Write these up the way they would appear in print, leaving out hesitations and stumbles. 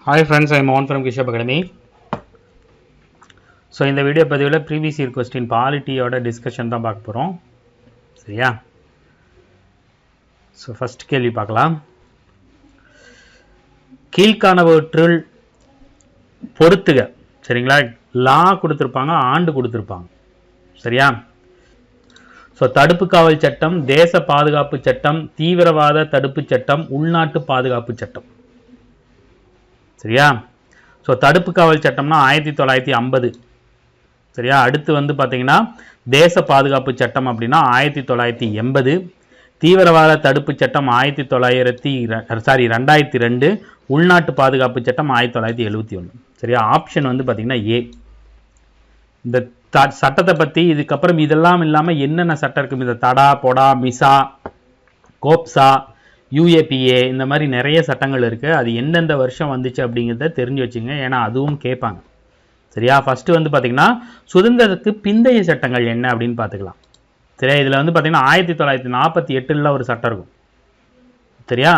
Hi friends, I am Mohan from Kishap Academy. So இந்த video பதிவில் previous year question பாலிட்டியோட discussion தான் பார்க்க போகிறோம். சரியா? ஸோ ஃபஸ்ட் கேள்வி பார்க்கலாம். கீழ்காணவற்றுள் பொறுத்துக. சரிங்களா? லா கொடுத்துருப்பாங்க, ஆண்டு கொடுத்துருப்பாங்க. சரியா? ஸோ தடுப்பு காவல் சட்டம், தேச பாதுகாப்பு சட்டம், தீவிரவாத தடுப்பு சட்டம், உள்நாட்டு பாதுகாப்பு சட்டம். சரியா? ஸோ தடுப்பு காவல் சட்டம்னா 1950. சரியா? அடுத்து வந்து பார்த்தீங்கன்னா தேச பாதுகாப்பு சட்டம் அப்படின்னா 1980. தீவிரவாத தடுப்பு சட்டம் 2002. உள்நாட்டு பாதுகாப்பு சட்டம் 1971. சரியா? ஆப்ஷன் வந்து பார்த்தீங்கன்னா ஏ. இந்த சட்டத்தை பற்றி இதுக்கப்புறம் இதெல்லாம் இல்லாமல் என்னென்ன சட்டம் இருக்கும், இந்த தடா பொடா மிசா கோப்சா யூஏபிஏ இந்த மாதிரி நிறைய சட்டங்கள் இருக்குது. அது எந்தெந்த வருஷம் வந்துச்சு அப்படிங்கிறத தெரிஞ்சு வச்சுங்க, ஏன்னா அதுவும் கேட்பாங்க. சரியா? ஃபஸ்ட்டு வந்து பார்த்திங்கன்னா சுதந்திரத்துக்கு பிந்தைய சட்டங்கள் என்ன அப்படின்னு பார்த்துக்கலாம். சரியா? இதில் வந்து பார்த்திங்கன்னா 1948 ஒரு சட்டம் இருக்கும். சரியா?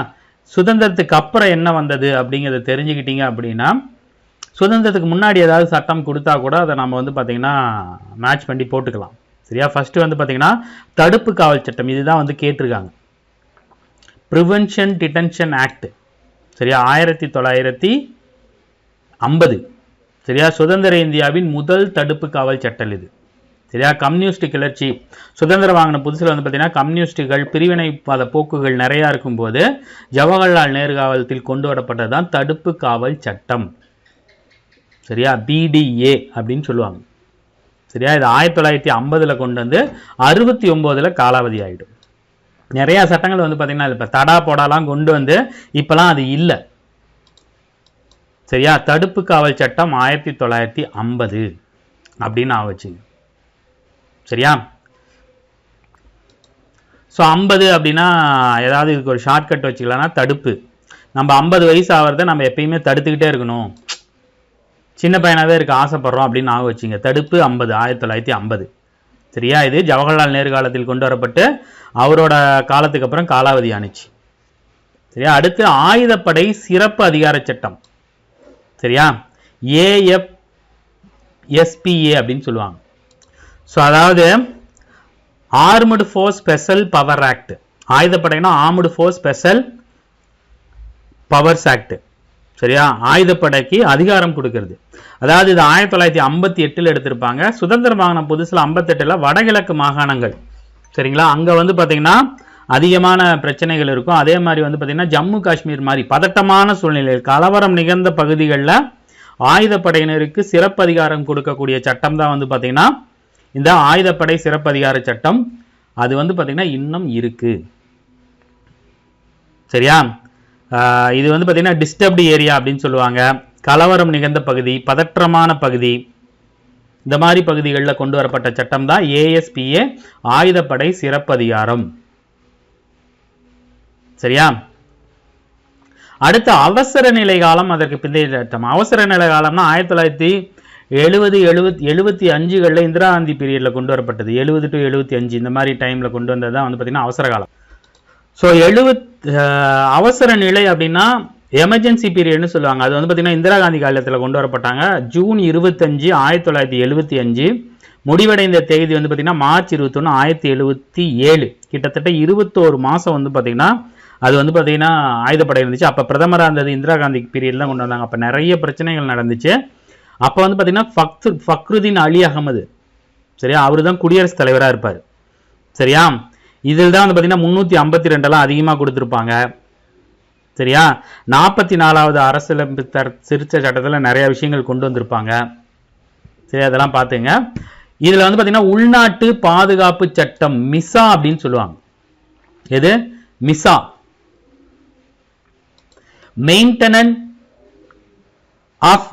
சுதந்திரத்துக்கு அப்புறம் என்ன வந்தது அப்படிங்கிறத தெரிஞ்சுக்கிட்டீங்க அப்படின்னா, சுதந்திரத்துக்கு முன்னாடி ஏதாவது சட்டம் கொடுத்தா கூட அதை நம்ம வந்து பார்த்திங்கன்னா மேட்ச் பண்ணி போட்டுக்கலாம். சரியா? ஃபஸ்ட்டு வந்து பார்த்திங்கன்னா தடுப்பு காவல் சட்டம், இதுதான் வந்து கேட்டிருக்காங்க. Prevention detention act. சரியா? 1950. சரியா? சுதந்திர இந்தியாவின் முதல் தடுப்பு காவல் சட்டம் இது. சரியா? கம்யூனிஸ்ட் கிளர்ச்சி சுதந்திரம் வாங்கின புதுசில் வந்து பார்த்தீங்கன்னா கம்யூனிஸ்டுகள் பிரிவினைவாத போக்குகள் நிறையா இருக்கும்போது ஜவஹர்லால் நேரு காலத்தில் கொண்டு வரப்பட்டது தான் தடுப்பு காவல் சட்டம். சரியா? பிடிஏ அப்படின்னு சொல்லுவாங்க. சரியா? இது 1950 கொண்டு வந்து 69 காலாவதி ஆகிடும். நிறையா சட்டங்கள் வந்து பார்த்தீங்கன்னா இப்போ தடா போடாலாம் கொண்டு வந்து இப்போலாம் அது இல்லை. சரியா? தடுப்பு காவல் சட்டம் 1950 அப்படின்னு ஆச்சுங்க. சரியா? ஸோ 50 அப்படின்னா ஏதாவது இதுக்கு ஒரு ஷார்ட்கட் வச்சுக்கலாம்னா தடுப்பு. நம்ம 50 வயசு ஆகிறத நம்ம எப்பயுமே தடுத்துக்கிட்டே இருக்கணும், சின்ன பையனாகவே இருக்க ஆசைப்படுறோம் அப்படின்னு வச்சுங்க. தடுப்பு 50 1950. சரியா? இது ஜவஹர்லால் நேரு காலத்தில் கொண்டு வரப்பட்டு அவரோட காலத்துக்கு அப்புறம் காலாவதி ஆணிச்சு. சரியா? அடுத்து ஆயுதப்படை சிறப்பு அதிகார சட்டம். சரியா? ஏஎஃப்எஸ்பிஏ அப்படின்னு சொல்லுவாங்க. ஸோ அதாவது armed force special power act. ஆயுதப்படைனா armed force special powers act. சரியா? ஆயுதப்படைக்கு அதிகாரம் கொடுக்கறது. அதாவது இது 1958 எடுத்திருப்பாங்க. சுதந்திரம் வாங்கின புதுசில் 58 வடகிழக்கு மாகாணங்கள். சரிங்களா? அங்கே வந்து பார்த்தீங்கன்னா அதிகமான பிரச்சனைகள் இருக்கும். அதே மாதிரி வந்து பார்த்தீங்கன்னா ஜம்மு காஷ்மீர் மாதிரி பதட்டமான சூழ்நிலையில் கலவரம் நிகழ்ந்த பகுதிகளில் ஆயுதப்படையினருக்கு சிறப்பு அதிகாரம் கொடுக்கக்கூடிய சட்டம் தான் வந்து பார்த்தீங்கன்னா இந்த ஆயுதப்படை சிறப்பு அதிகார சட்டம். அது வந்து பார்த்தீங்கன்னா இன்னும் இருக்கு. சரியா? இது வந்து பார்த்தீங்கன்னா டிஸ்டர்ப்டு ஏரியா அப்படின்னு சொல்லுவாங்க. கலவரம் நிகழ்ந்த பகுதி, பதற்றமான பகுதி, இந்த மாதிரி பகுதிகளில் கொண்டு வரப்பட்ட சட்டம் தான் ஏஎஸ்பிஏ, ஆயுதப்படை சிறப்பு அதிகாரம். சரியா? அடுத்த அவசர நிலை காலம், அதற்கு பிந்தைய சட்டம். அவசர நிலை காலம்னா 1970-75 இந்திரா காந்தி பீரியட்ல கொண்டு வரப்பட்டது. 70 to 75 இந்த மாதிரி டைம்ல கொண்டு வந்தது தான் வந்து பார்த்தீங்கன்னா அவசர காலம். ஸோ அவசர நிலை அப்படின்னா எமர்ஜென்சி பீரியட்னு சொல்லுவாங்க. அது வந்து பார்த்தீங்கன்னா இந்திரா காந்தி காலத்தில் கொண்டு வரப்பட்டாங்க. ஜூன் 25, 1975. முடிவடைந்த தேதி வந்து பார்த்தீங்கன்னா மார்ச் 21, 1977. கிட்டத்தட்ட 21 மாதம் வந்து பார்த்தீங்கன்னா அது வந்து பார்த்தீங்கன்னா ஆயுதப்படை இருந்துச்சு. அப்போ பிரதமராக இருந்தது இந்திரா காந்தி பீரியட் தான் கொண்டு வந்தாங்க. அப்போ நிறைய பிரச்சனைகள் நடந்துச்சு. அப்போ வந்து பார்த்தீங்கன்னா ஃபக்ருதீன் அலி அகமது. சரியா? அவர் தான் குடியரசுத் தலைவராக இருப்பார். சரியா? இதில் தான் வந்து பார்த்தீங்கன்னா 352 அதிகமாக கொடுத்துருப்பாங்க. சரியா? 44வது அரசியலமைப்பு திருத்த சட்டத்தில் நிறைய விஷயங்கள் கொண்டு வந்திருப்பாங்க. சரி, அதெல்லாம் பார்த்துங்க. இதில் வந்து பார்த்தீங்கன்னா உள்நாட்டு பாதுகாப்பு சட்டம் மிசா அப்படின்னு சொல்லுவாங்க. எது? MISA, maintenance of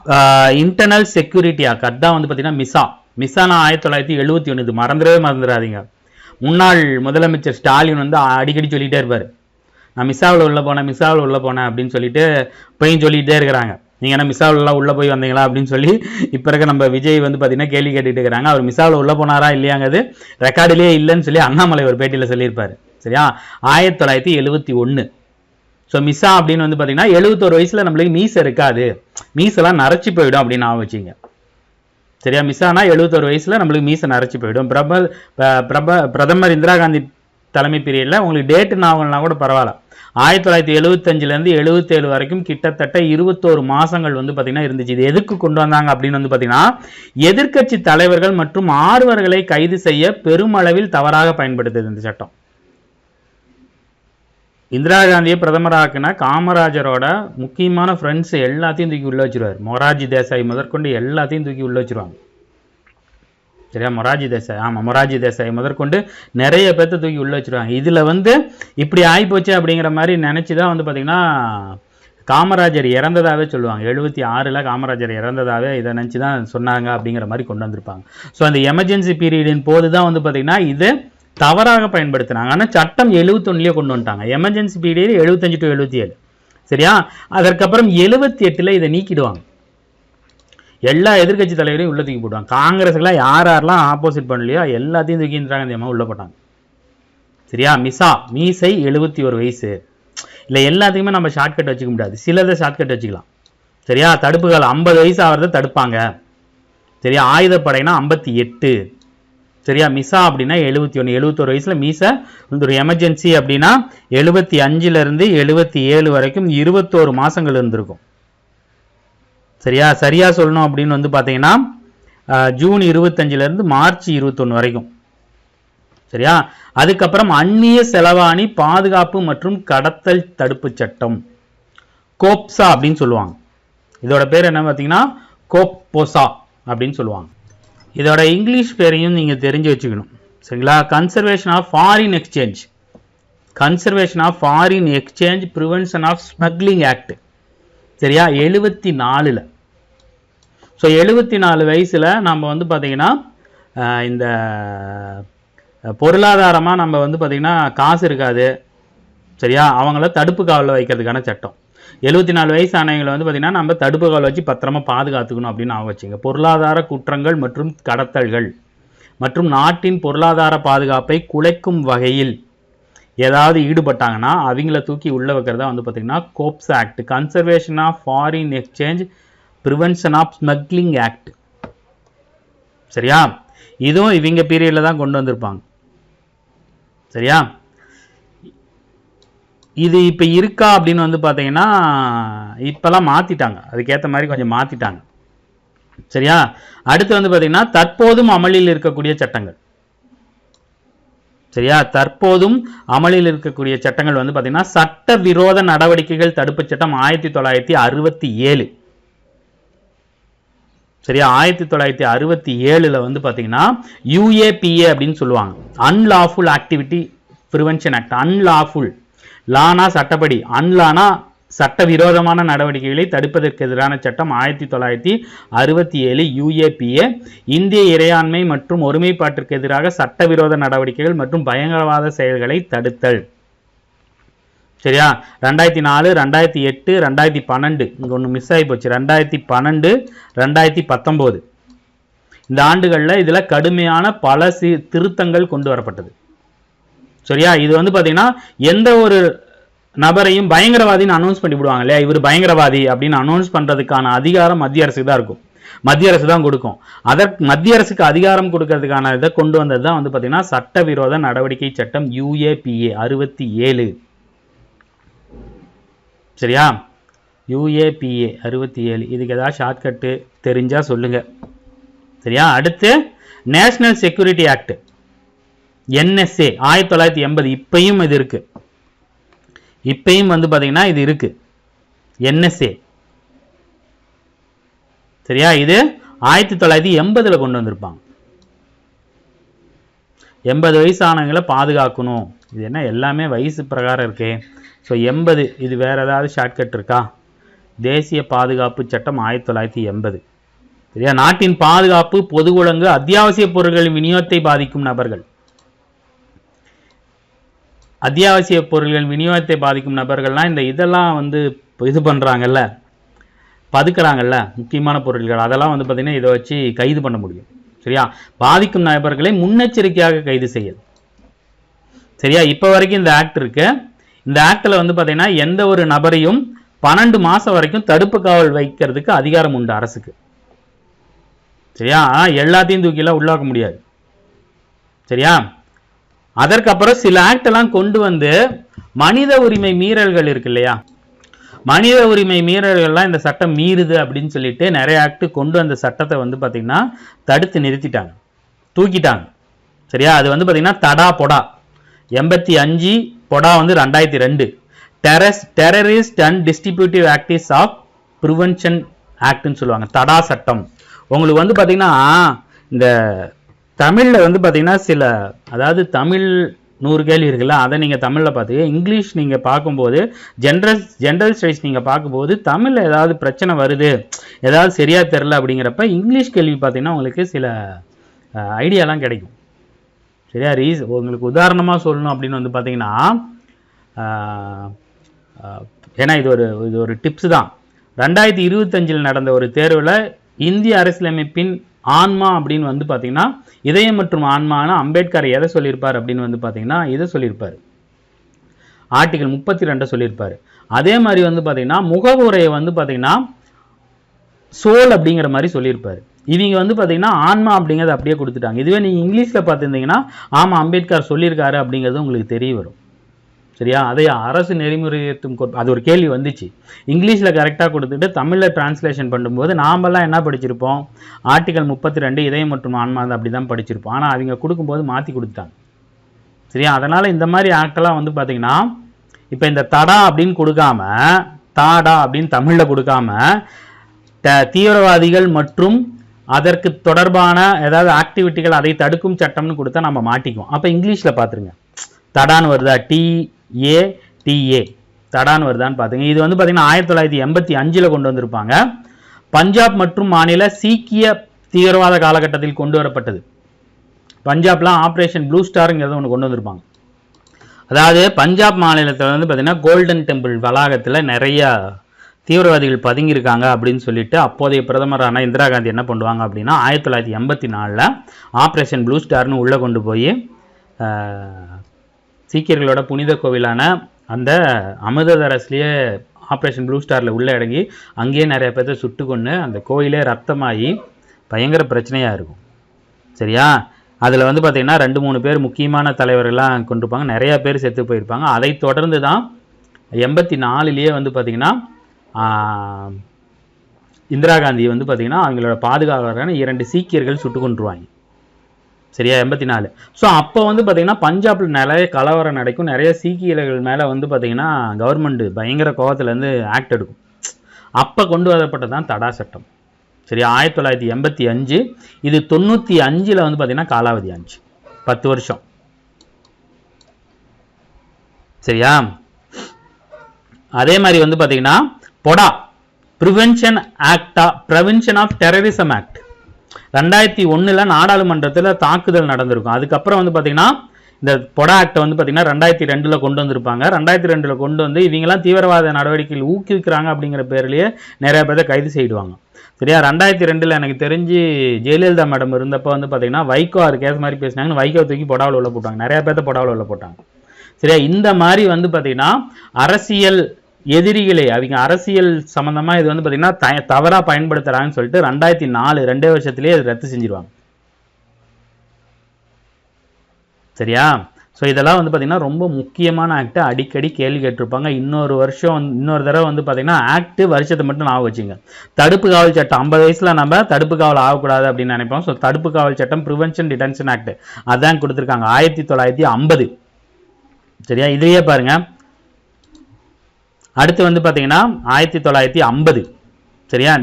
internal security act. அதுதான் வந்து பார்த்தீங்கன்னா மிசா. மிசானா 1971. இது மறந்துடாதீங்க. முன்னாள் முதலமைச்சர் ஸ்டாலின் வந்து அடிக்கடி சொல்லிகிட்டே இருப்பார், நான் மிசாவில் உள்ளே போனேன் அப்படின்னு சொல்லிட்டு போய் சொல்லிகிட்டே இருக்கிறாங்க. நீங்கள் என்ன மிசாவிலலாம் உள்ளே போய் வந்தீங்களா அப்படின்னு சொல்லி இப்போ இருக்க நம்ம விஜய் வந்து பார்த்தீங்கன்னா கேள்வி கேட்டுட்டு இருக்கிறாங்க. அவர் மிசாவில் உள்ளே போனாரா இல்லையாங்கிறது ரெக்கார்டிலே இல்லைன்னு சொல்லி அண்ணாமலை ஒரு பேட்டியில் சொல்லியிருப்பார். சரியா? 1971. ஸோ மிஸ்ஸா அப்படின்னு வந்து பார்த்தீங்கன்னா 71 வயசுல நம்மளுக்கு மீசை இருக்காது, மீசெல்லாம் நரைச்சி போயிடும் அப்படின்னு வச்சுங்க. சரியா, மிஸ்ஸானா 71 வயசுல நம்மளுக்கு மீசை நரைச்சி போயிடும். பிரதமர் இந்திரா காந்தி தலைமை பீரியடில் உங்களுக்கு டேட்டு நாவல்னா கூட பரவாயில்ல, 1975லேருந்து 77 வரைக்கும் கிட்டத்தட்ட 21 மாதங்கள் வந்து பார்த்தீங்கன்னா இருந்துச்சு. இது எதுக்கு கொண்டு வந்தாங்க அப்படின்னு வந்து பார்த்தீங்கன்னா, எதிர்க்கட்சி தலைவர்கள் மற்றும் ஆர்வர்களை கைது செய்ய பெருமளவில் தவறாக பயன்படுத்துது இந்த சட்டம். இந்திரா காந்தியை பிரதமராக்குனா காமராஜரோட முக்கியமான ஃப்ரெண்ட்ஸ் எல்லாத்தையும் தூக்கி உள்ள வச்சிருவார். மொரார்ஜி தேசாய் முதற்கொண்டு எல்லாத்தையும் தூக்கி உள்ள வச்சிருவாங்க. சரியா, மொரார்ஜி தேசாய் முதற்கொண்டு நிறைய பேர்த்த தூக்கி உள்ள வச்சிருவாங்க. இதில் வந்து இப்படி ஆகிப்போச்சு அப்படிங்கிற மாதிரி நினச்சி தான் வந்து பார்த்திங்கன்னா காமராஜர் இறந்ததாகவே சொல்லுவாங்க. 76ல் காமராஜர் இறந்ததாகவே இதை நினச்சி தான் சொன்னாங்க அப்படிங்கிற மாதிரி கொண்டு வந்திருப்பாங்க. ஸோ அந்த எமர்ஜென்சி பீரியடின் போது தான் வந்து பார்த்திங்கன்னா இது தவறாக பயன்படுத்தினாங்க. ஆனால் சட்டம் 71லேயே கொண்டு வந்துட்டாங்க. Emergency period 75 to 77. சரியா, அதற்கப்புறம் 78ல் இதை நீக்கிடுவாங்க. எல்லா எதிர்கட்சி தலைவரையும் உள்ள தூக்கி போடுவாங்க. காங்கிரஸுக்கெல்லாம் யாரெல்லாம் ஆப்போசிட் பண்ணலையோ எல்லாத்தையும் தூக்கி இந்திரா காந்தி அம்மா உள்ள போட்டாங்க. சரியா, மீசை 71 வயசு இல்லை, எல்லாத்துக்குமே நம்ம ஷார்ட்கட் வச்சுக்க முடியாது, சிலதை ஷார்ட்கட் வச்சுக்கலாம். சரியா, தடுப்பு காலம் 50 வயசு ஆகிறத தடுப்பாங்க. சரியா, ஆயுதப்படைனா 58. சரியா, மிசா அப்படின்னா 71. 71 வயசுல மீசை ஒரு எமர்ஜென்சி அப்படின்னா 75லேருந்து 77 வரைக்கும் 21 மாதங்கள் இருந்திருக்கும். சரியா சொல்லணும் அப்படின்னு வந்து பார்த்தீங்கன்னா ஜூன் 25லேருந்து மார்ச் 21 வரைக்கும். சரியா, அதுக்கப்புறம் அந்நிய செலவாணி பாதுகாப்பு மற்றும் கடத்தல் தடுப்பு சட்டம், கோப்சா அப்படின்னு சொல்லுவாங்க. இதோட பேர் என்ன பார்த்தீங்கன்னா கோப்போசா அப்படின்னு சொல்லுவாங்க. இதோட இங்கிலீஷ் பேரையும் நீங்கள் தெரிஞ்சு வச்சுக்கணும். சரிங்களா, conservation of foreign exchange prevention of smuggling act. சரியா, 74ல். ஸோ 74 வயசில் நம்ம வந்து பார்த்திங்கன்னா இந்த பொருளாதாரமாக நம்ம வந்து பார்த்திங்கன்னா காசு இருக்காது. சரியா, அவங்கள தடுப்பு காவலில் வைக்கிறதுக்கான சட்டம். 74 வயசு ஆனவங்களை வந்து பார்த்திங்கன்னா நம்ம தடுப்பு காவல் வச்சு பத்திரமா பாதுகாத்துக்கணும் அப்படின்னு வச்சுங்க. பொருளாதார குற்றங்கள் மற்றும் கடத்தல்கள் மற்றும் நாட்டின் பொருளாதார பாதுகாப்பை குலைக்கும் வகையில் ஏதாவது ஈடுபட்டாங்கன்னா அவங்கள தூக்கி உள்ள வைக்கிறதா வந்து பார்த்திங்கன்னா கோப்ஸ் act, conservation of foreign exchange prevention of smuggling act. சரியா, இதுவும் இவங்க பீரியடில் தான் கொண்டு வந்திருப்பாங்க. சரியா, இது இப்போ இருக்கா அப்படின்னு வந்து பார்த்தீங்கன்னா இப்போல்லாம் மாற்றிட்டாங்க, அதுக்கேற்ற மாதிரி கொஞ்சம் மாற்றிட்டாங்க. சரியா, அடுத்து வந்து பார்த்தீங்கன்னா தற்போதும் அமலில் இருக்கக்கூடிய சட்டங்கள். சரியா, தற்போதும் அமலில் இருக்கக்கூடிய சட்டங்கள் வந்து பார்த்தீங்கன்னா சட்டவிரோத நடவடிக்கைகள் தடுப்பு சட்டம் 1967. சரியா, 1967ல் வந்து பார்த்தீங்கன்னா UAPA அப்படின்னு சொல்லுவாங்க, unlawful activity prevention act. Unlawful, லானா சட்டப்படி, அன்லானா சட்டவிரோதமான நடவடிக்கைகளை தடுப்பதற்கு எதிரான சட்டம் 1967 UAPA. இந்திய இறையாண்மை மற்றும் ஒருமைப்பாட்டிற்கு எதிராக சட்டவிரோத நடவடிக்கைகள் மற்றும் பயங்கரவாத செயல்களை தடுத்தல். சரியா, 2004, 2008, 2012 இங்கே ஒன்று மிஸ் ஆகி போச்சு. 2012, 2019 இந்த ஆண்டுகளில் இதில் கடுமையான பல திருத்தங்கள் கொண்டு வரப்பட்டது. சரியா, இது வந்து பார்த்தீங்கன்னா எந்த ஒரு நபரையும் பயங்கரவாதின்னு அனௌன்ஸ் பண்ணி விடுவாங்க இல்லையா, இவர் பயங்கரவாதி அப்படின்னு அனௌன்ஸ் பண்ணுறதுக்கான அதிகாரம் மத்திய அரசுக்கு தான் இருக்கும், மத்திய அரசு தான் கொடுக்கும். அதற்கு மத்திய அரசுக்கு அதிகாரம் கொடுக்கறதுக்கான இதை கொண்டு வந்தது தான் வந்து பார்த்தீங்கன்னா சட்டவிரோத நடவடிக்கை சட்டம் UAPA 67. சரியா, UAPA 67. இதுக்கு ஏதாவது ஷார்ட்கட்டு தெரிஞ்சால் சொல்லுங்கள். சரியா, அடுத்து நேஷனல் செக்யூரிட்டி ஆக்ட் NSA 1980. இப்பயும் இது இருக்குது, இப்பயும் வந்து பார்த்தீங்கன்னா இது இருக்குது NSA. சரியா, இது 1980ல் கொண்டு வந்திருப்பாங்க. 80 வயசு ஆனவங்களை பாதுகாக்கணும். இது என்ன எல்லாமே வயசு பிரகாரம் இருக்கே. ஸோ 80, இது வேறு ஏதாவது ஷார்ட்கட் இருக்கா? தேசிய பாதுகாப்பு சட்டம் 1980. சரியா, நாட்டின் பாதுகாப்பு, பொது ஒழுங்கு, அத்தியாவசிய பொருட்களின் விநியோகத்தை பாதிக்கும் நபர்கள். அத்தியாவசிய பொருட்களின் விநியோகத்தை பாதிக்கும் நபர்கள்லாம் இந்த இதெல்லாம் வந்து இது பண்ணுறாங்கல்ல, பதுக்குறாங்கல்ல முக்கியமான பொருட்கள், அதெல்லாம் வந்து பார்த்திங்கன்னா இதை வச்சு கைது பண்ண முடியும். சரியா, பாதிக்கும் நபர்களை முன்னெச்சரிக்கையாக கைது செய்யுது. சரியா, இப்போ வரைக்கும் இந்த ஆக்ட் இருக்கு. இந்த ஆக்டில் வந்து பார்த்தீங்கன்னா எந்த ஒரு நபரையும் 12 மாதம் வரைக்கும் தடுப்பு காவல் வைக்கிறதுக்கு அதிகாரம் உண்டு அரசுக்கு. சரியா? எல்லாத்தையும் தூக்கிலாம் உள்ளாக்க முடியாது. சரியா? அதற்கப்புறம் சில ஆக்ட் எல்லாம் கொண்டு வந்து மனித உரிமை மீறல்கள் இருக்கு இல்லையா, மனித உரிமை மீறல்கள்லாம் இந்த சட்டம் மீறுது அப்படின்னு சொல்லிட்டு நிறைய ஆக்ட் கொண்டு வந்த சட்டத்தை வந்து பார்த்தீங்கன்னா தடுத்து நிறுத்திட்டாங்க, தூக்கிட்டாங்க. சரியா? அது வந்து பார்த்தீங்கன்னா தடா பொடா 85, பொடா வந்து 2002. Terrorist and distributive activities of prevention ஆக்ட்னு சொல்லுவாங்க, தடா சட்டம். உங்களுக்கு வந்து பார்த்தீங்கன்னா இந்த தமிழில் வந்து பார்த்தீங்கன்னா சில, அதாவது தமிழ் 100 கேள்வி இருக்குல்ல, அதை நீங்கள் தமிழில் பார்த்துக்க. இங்கிலீஷ் நீங்கள் பார்க்கும்போது ஜென்ரல் ஸ்டடீஸ் நீங்கள் பார்க்கும்போது தமிழில் ஏதாவது பிரச்சனை வருது, ஏதாவது சரியாக தெரில அப்படிங்கிறப்ப இங்கிலீஷ் கேள்வி பார்த்தீங்கன்னா உங்களுக்கு சில ஐடியாலாம் கிடைக்கும். சரியா? உங்களுக்கு உதாரணமாக சொல்லணும் அப்படின்னு வந்து பார்த்தீங்கன்னா, ஏன்னா இது ஒரு டிப்ஸ் தான். 2025 நடந்த ஒரு தேர்வில் இந்திய அரசியலமைப்பின் ஆன்மா அப்படின்னு வந்து பார்த்தீங்கன்னா இதயம் மற்றும் ஆன்மான அம்பேத்கர் எதை சொல்லியிருப்பார் அப்படின்னு வந்து பார்த்தீங்கன்னா இதை சொல்லியிருப்பார், ஆர்டிகல் 32 சொல்லியிருப்பார். அதே மாதிரி வந்து பார்த்தீங்கன்னா முகவுரையை வந்து பார்த்தீங்கன்னா சோல் அப்படிங்கிற மாதிரி சொல்லியிருப்பார். இவங்க வந்து பார்த்தீங்கன்னா ஆன்மா அப்படிங்கிறத அப்படியே கொடுத்துட்டாங்க. இதுவே நீங்கள் இங்கிலீஷில் பார்த்துருந்தீங்கன்னா ஆமாம் அம்பேத்கர் சொல்லியிருக்காரு அப்படிங்கிறது உங்களுக்கு தெரிய வரும். சரியா? அதை அரசு நெறிமுறையத்தும் அது ஒரு கேள்வி வந்துச்சு. இங்கிலீஷில் கரெக்டாக கொடுத்துட்டு தமிழில் டிரான்ஸ்லேஷன் பண்ணும்போது நாமெல்லாம் என்ன படிச்சிருப்போம், ஆர்டிகல் 32 இதயம் மற்றும் ஆன்மா அப்படி தான் படிச்சிருப்போம். ஆனால் அவங்க கொடுக்கும்போது மாற்றி கொடுத்துட்டாங்க. சரியா? அதனால் இந்த மாதிரி ஆக்டெல்லாம் வந்து பார்த்தீங்கன்னா இப்போ இந்த தடா அப்படின்னு கொடுக்காம தாடா அப்படின்னு தமிழில் கொடுக்காம தீவிரவாதிகள் மற்றும் அதற்கு தொடர்பான ஏதாவது ஆக்டிவிட்டிகள் அதை தடுக்கும் சட்டம்னு கொடுத்தா நம்ம மாட்டிக்குவோம். அப்போ இங்கிலீஷில் பார்த்துருங்க, தடான்னு வருதா, TATA தடான்னு வருதான்னு பார்த்துங்க. இது வந்து பார்த்தீங்கன்னா 1985 கொண்டு வந்திருப்பாங்க. பஞ்சாப் மற்றும் மாநில சீக்கிய தீவிரவாத காலகட்டத்தில் கொண்டு வரப்பட்டது. பஞ்சாப்லாம் ஆப்ரேஷன் ப்ளூ ஸ்டாருங்கிறத ஒன்று கொண்டு வந்திருப்பாங்க. அதாவது பஞ்சாப் மாநிலத்தில் வந்து பார்த்தீங்கன்னா கோல்டன் டெம்பிள் வளாகத்தில் நிறைய தீவிரவாதிகள் பதுங்கியிருக்காங்க அப்படின்னு சொல்லிட்டு அப்போதைய பிரதமரான இந்திரா காந்தி என்ன பண்ணுவாங்க அப்படின்னா 1984 ஆப்ரேஷன் ப்ளூ ஸ்டார்னு உள்ளே கொண்டு போய் சீக்கியர்களோட புனித கோவிலான அந்த அமிர்தசரஸ்லேயே ஆப்ரேஷன் ப்ளூ ஸ்டாரில் உள்ளே இறங்கி அங்கேயே நிறைய பேர்த்த சுட்டு கொண்டு அந்த கோயிலே ரத்தமாகி பயங்கர பிரச்சனையாக இருக்கும். சரியா? அதில் வந்து பார்த்திங்கன்னா 2-3 பேர் முக்கியமான தலைவர்கள்லாம் கொண்டிருப்பாங்க, நிறையா பேர் செத்து போயிருப்பாங்க. அதை தொடர்ந்து தான் 84 வந்து பார்த்திங்கன்னா இந்திரா காந்தி வந்து பார்த்திங்கன்னா அவங்களோட பாதுகாவலரான 2 சீக்கியர்கள் சுட்டு கொண்டுருவாங்க. சரியா? 84. ஸோ அப்போ வந்து பார்த்திங்கன்னா பஞ்சாபில் நிறைய கலவரம் நடக்கும், நிறைய சீக்கியர்கள் மேலே வந்து பார்த்திங்கன்னா கவர்மெண்ட் பயங்கர கோபத்துலேருந்து ஆக்ட் எடுக்கும். அப்போ கொண்டு வரப்பட்டது தான் தடா சட்டம். சரியா? 1985. இது 95 வந்து பார்த்திங்கன்னா காலாவதி ஆச்சு, 10 வருஷம். சரியா? அதே மாதிரி வந்து பார்த்திங்கன்னா POTA prevention of terrorism act 2001 நாடாளுமன்றத்தில் தாக்குதல் நடந்திருக்கும். அதுக்கப்புறம் வந்து பார்த்தீங்கன்னா இந்த பொடா ஆக்டை வந்து பார்த்தீங்கன்னா 2002 கொண்டு வந்திருப்பாங்க. 2002 கொண்டு வந்து இவங்கெல்லாம் தீவிரவாத நடவடிக்கைகள் ஊக்குவிக்கிறாங்க அப்படிங்கிற பேர்லேயே நிறைய பேரை கைது செய்துவாங்க. சரியா? 2002 எனக்கு தெரிஞ்சு ஜெயலலிதா மேடம் இருந்தப்போ வந்து பார்த்தீங்கன்னா வைகோ 6 கேஸ் மாதிரி பேசினாங்கன்னு வைகோ தூக்கி பொடாவில் உள்ள போட்டாங்க, நிறைய பேர்த்த பொடாவில் உள்ள போட்டாங்க. சரியா? இந்த மாதிரி வந்து பார்த்தீங்கன்னா அரசியல் எதிரிகளை அவங்க அரசியல் சம்பந்தமா இது வந்து பார்த்தீங்கன்னா தவறா பயன்படுத்துறாங்கன்னு சொல்லிட்டு 2004 2 வருஷத்துலேயே அது ரத்து செஞ்சிருவாங்க. சரியா? ஸோ இதெல்லாம் வந்து பார்த்தீங்கன்னா ரொம்ப முக்கியமான ஆக்ட், அடிக்கடி கேள்வி கேட்டிருப்பாங்க. இன்னொரு தடவை வந்து பார்த்தீங்கன்னா ஆக்ட் வருஷத்தை மட்டும் ஞாபகம் வச்சுங்க. தடுப்பு காவல் சட்டம் 50 வயசுல நம்ம தடுப்பு காவல் ஆகக்கூடாது அப்படின்னு நினைப்போம். ஸோ தடுப்பு காவல் சட்டம் ப்ரிவென்ஷன் டிடென்ஷன் ஆக்ட் அதான் கொடுத்துருக்காங்க 1950. சரியா? இதையே பாருங்க. அடுத்து வந்து பார்த்தீங்கன்னா 1950. சரியா?